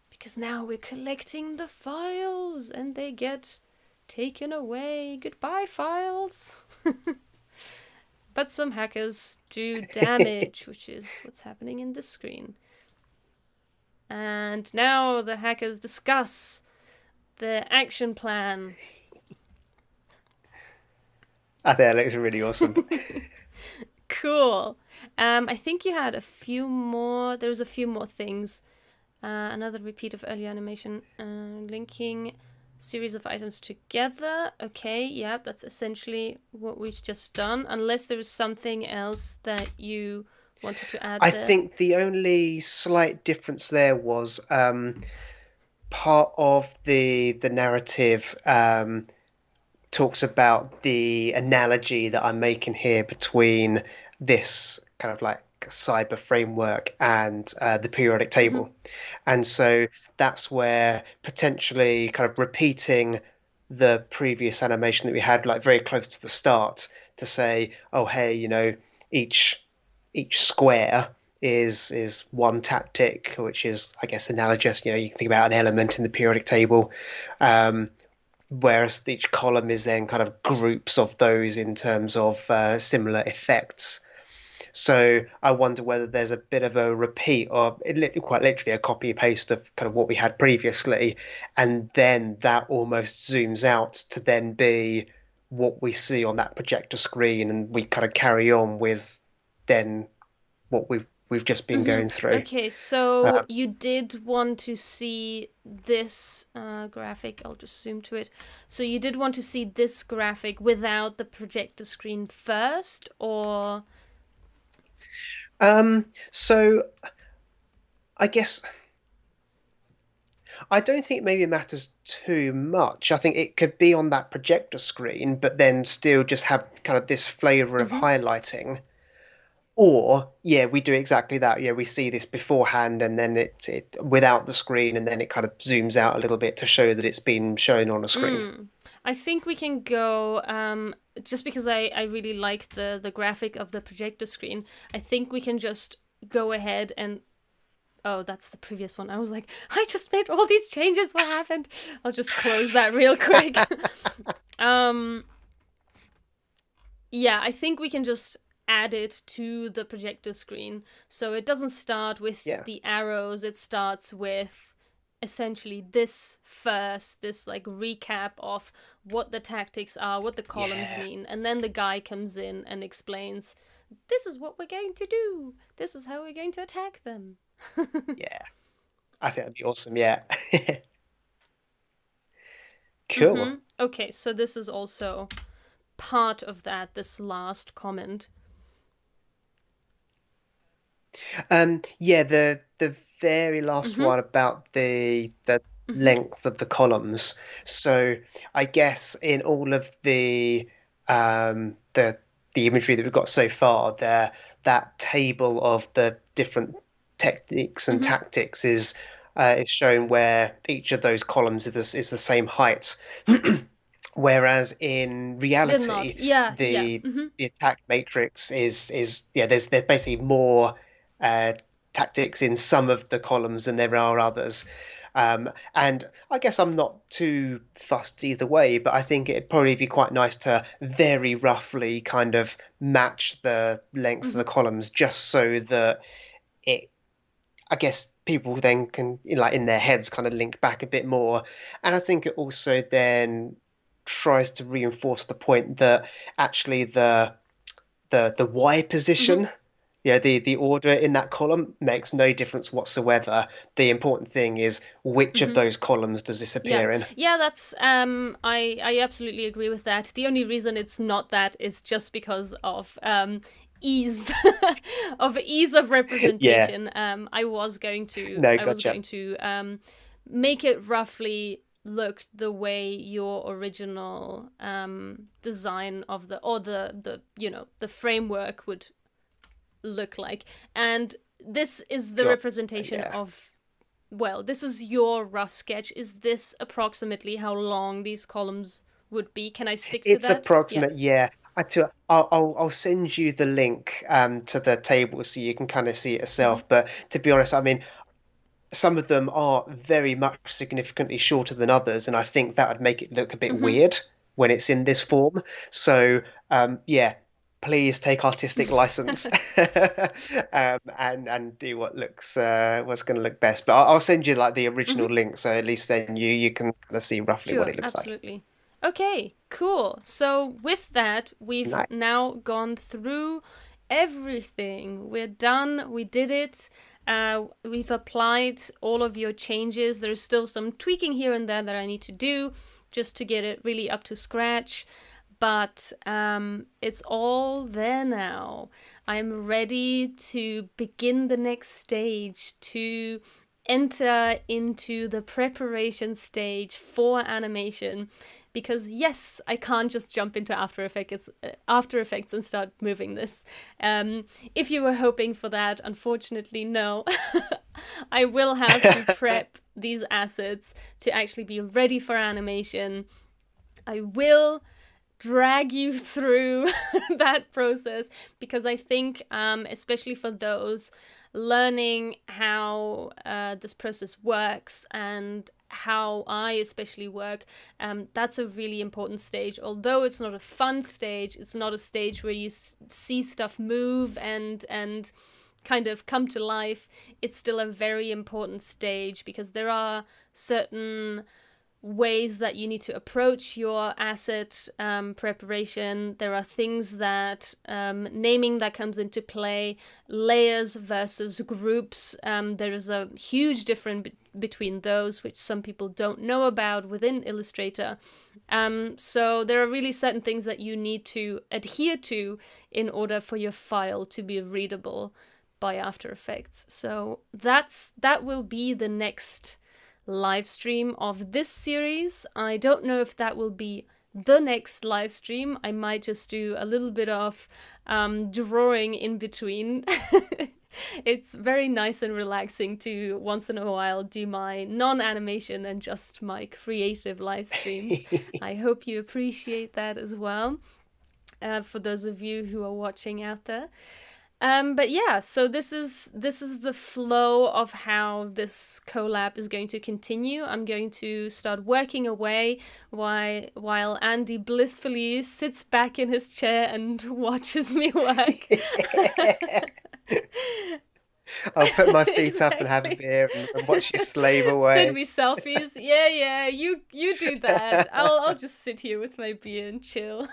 Speaker 1: because now we're collecting the files and they get taken away. Goodbye, files. But some hackers do damage, which is what's happening in this screen. And now the hackers discuss the action plan.
Speaker 2: I think that looks really awesome.
Speaker 1: Cool. I think you had a few more. There's a few more things. Another repeat of earlier animation, linking series of items together. Okay, yeah, that's essentially what we've just done. Unless there is something else that you wanted to add
Speaker 2: I
Speaker 1: there.
Speaker 2: think the only slight difference there was part of the narrative talks about the analogy that I'm making here between this kind of like cyber framework and the periodic table. And so that's where potentially kind of repeating the previous animation that we had, like very close to the start, to say, oh, hey, you know, each square is one tactic, which is, I guess, analogous. You know, you can think about an element in the periodic table. Whereas each column is then kind of groups of those in terms of similar effects. So I wonder whether there's a bit of a repeat or quite literally a copy paste of kind of what we had previously, and then that almost zooms out to then be what we see on that projector screen, and we kind of carry on with then what we've just been going through.
Speaker 1: Okay, so you did want to see this graphic. I'll just zoom to it. So you did want to see this graphic without the projector screen first, or?
Speaker 2: So I guess I don't think maybe it matters too much. I think it could be on that projector screen, but then still just have kind of this flavor of highlighting. Or, yeah, we do exactly that. Yeah, we see this beforehand and then it without the screen, and then it kind of zooms out a little bit to show that it's been shown on a screen.
Speaker 1: I think we can go, just because I really like the graphic of the projector screen, I think we can just go ahead and... Oh, that's the previous one. I was like, I just made all these changes. What happened? I'll just close that real quick. Yeah, I think we can just add it to the projector screen. So it doesn't start with the arrows. It starts with essentially this first, this like recap of what the tactics are, what the columns mean. And then the guy comes in and explains, this is what we're going to do. This is how we're going to attack them.
Speaker 2: Yeah, I think that'd be awesome. Yeah. Cool.
Speaker 1: Okay, so this is also part of that, this last comment.
Speaker 2: Yeah, the very last one about the length of the columns. So I guess in all of the imagery that we've got so far, there that table of the different techniques and tactics is shown where each of those columns is the same height. Whereas in reality, the attack matrix is there's basically more tactics in some of the columns than there are others. And I guess I'm not too fussed either way, but I think it'd probably be quite nice to very roughly kind of match the length of the columns, just so that I guess people then can, like, in their heads kind of link back a bit more. And I think it also then tries to reinforce the point that actually the Y position, the order in that column makes no difference whatsoever. The important thing is which of those columns does this appear in.
Speaker 1: Yeah, that's I absolutely agree with that. The only reason it's not that is just because of ease of representation. I was going to make it roughly look the way your original design of the framework would look like. And this is the representation of, well, this is your rough sketch. Is this approximately how long these columns would be. Can I stick to
Speaker 2: It's
Speaker 1: that? Yeah.
Speaker 2: approximate, yeah. I'll send you the link to the table so you can kind of see it
Speaker 1: Hmm.
Speaker 2: yourself. But to be honest, I mean, some of them are very much significantly shorter than others, and I think that would make it look a bit
Speaker 1: Hmm.
Speaker 2: weird when it's in this form. So, yeah, please take artistic license and do what looks what's going to look best. But I'll send you like the
Speaker 1: Hmm.
Speaker 2: original link, so at least then you can kind of see roughly what
Speaker 1: Sure,
Speaker 2: it looks like.
Speaker 1: absolutely. Okay, cool. So with that, we've
Speaker 2: Nice.
Speaker 1: now gone through everything. We're done. We did it. We've applied all of your changes. There's still some tweaking here and there that I need to do just to get it really up to scratch. But it's all there now. I'm ready to begin the next stage, to enter into the preparation stage for animation. Because yes, I can't just jump into After Effects and start moving this. If you were hoping for that, unfortunately, no. I will have to prep these assets to actually be ready for animation. I will drag you through that process because I think, especially for those learning how this process works and how I especially work, that's a really important stage. Although it's not a fun stage, it's not a stage where you see stuff move and kind of come to life. It's still a very important stage because there are certain ways that you need to approach your asset preparation. There are things that naming that comes into play, layers versus groups. There is a huge difference between those, which some people don't know about within Illustrator. So there are really certain things that you need to adhere to in order for your file to be readable by After Effects. So that will be the next live stream of this series. I don't know if that will be the next live stream. I might just do a little bit of drawing in between. It's very nice and relaxing to once in a while do my non-animation and just my creative live streams. I hope you appreciate that as well, for those of you who are watching out there. But yeah, so this is the flow of how this collab is going to continue. I'm going to start working away while Andy blissfully sits back in his chair and watches me work.
Speaker 2: I'll put my feet up and have a
Speaker 1: Exactly.
Speaker 2: beer and watch you slave
Speaker 1: Send
Speaker 2: away.
Speaker 1: me selfies. Yeah, you do that. I'll just sit here with my beer and chill.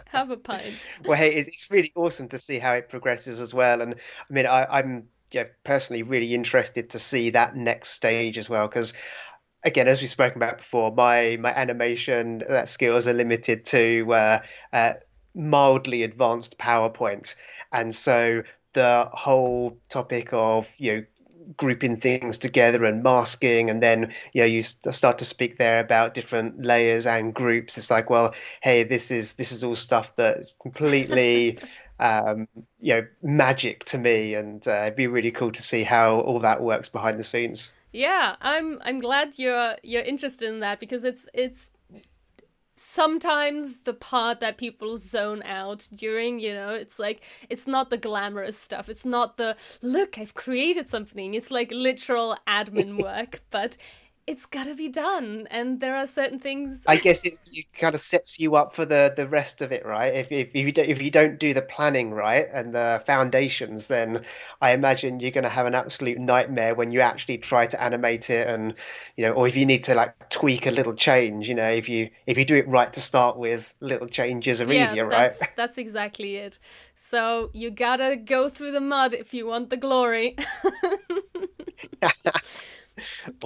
Speaker 1: Have a pint.
Speaker 2: Well, hey, it's really awesome to see how it progresses as well. And I mean, I'm yeah, personally really interested to see that next stage as well. Because again, as we've spoken about before, my animation skills are limited to mildly advanced PowerPoint, and so the whole topic of grouping things together and masking, and then you start to speak there about different layers and groups. It's like, well, hey, this is all stuff that's completely magic to me, and it'd be really cool to see how all that works behind the scenes.
Speaker 1: Yeah, I'm glad you're interested in that because it's sometimes the part that people zone out during, it's like it's not the glamorous stuff. It's not the look, I've created something. It's like literal admin work, but it's gotta be done. And there are certain things.
Speaker 2: I guess it kind of sets you up for the rest of it, right? If you don't do the planning right and the foundations, then I imagine you're going to have an absolute nightmare when you actually try to animate it, and or if you need to like tweak a little change, if you do it right to start with, little changes are
Speaker 1: Yeah,
Speaker 2: easier, right?
Speaker 1: that's exactly it. So you gotta go through the mud if you want the glory.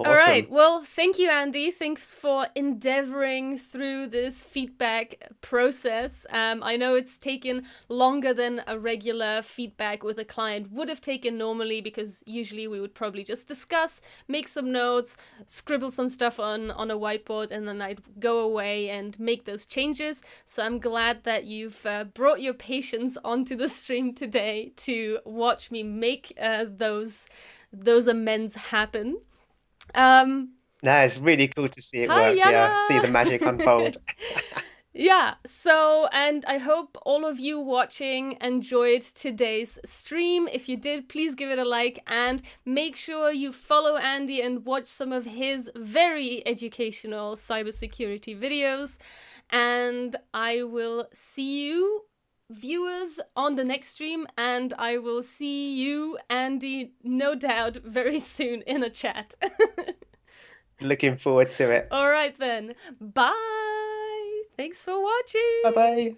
Speaker 1: All right.
Speaker 2: Awesome.
Speaker 1: Well, thank you, Andy. Thanks for endeavoring through this feedback process. I know it's taken longer than a regular feedback with a client would have taken normally because usually we would probably just discuss, make some notes, scribble some stuff on a whiteboard, and then I'd go away and make those changes. So I'm glad that you've brought your patience onto the stream today to watch me make those amends happen.
Speaker 2: No, it's really cool to see it
Speaker 1: Hi,
Speaker 2: work. Yeah, see the magic unfold.
Speaker 1: Yana! Yeah, so, and I hope all of you watching enjoyed today's stream. If you did, please give it a like and make sure you follow Andy and watch some of his very educational cybersecurity videos. And I will see you, viewers, on the next stream, and I will see you, Andy, no doubt, very soon in a chat.
Speaker 2: Looking forward to it.
Speaker 1: All right then. Bye. Thanks for watching.
Speaker 2: Bye bye.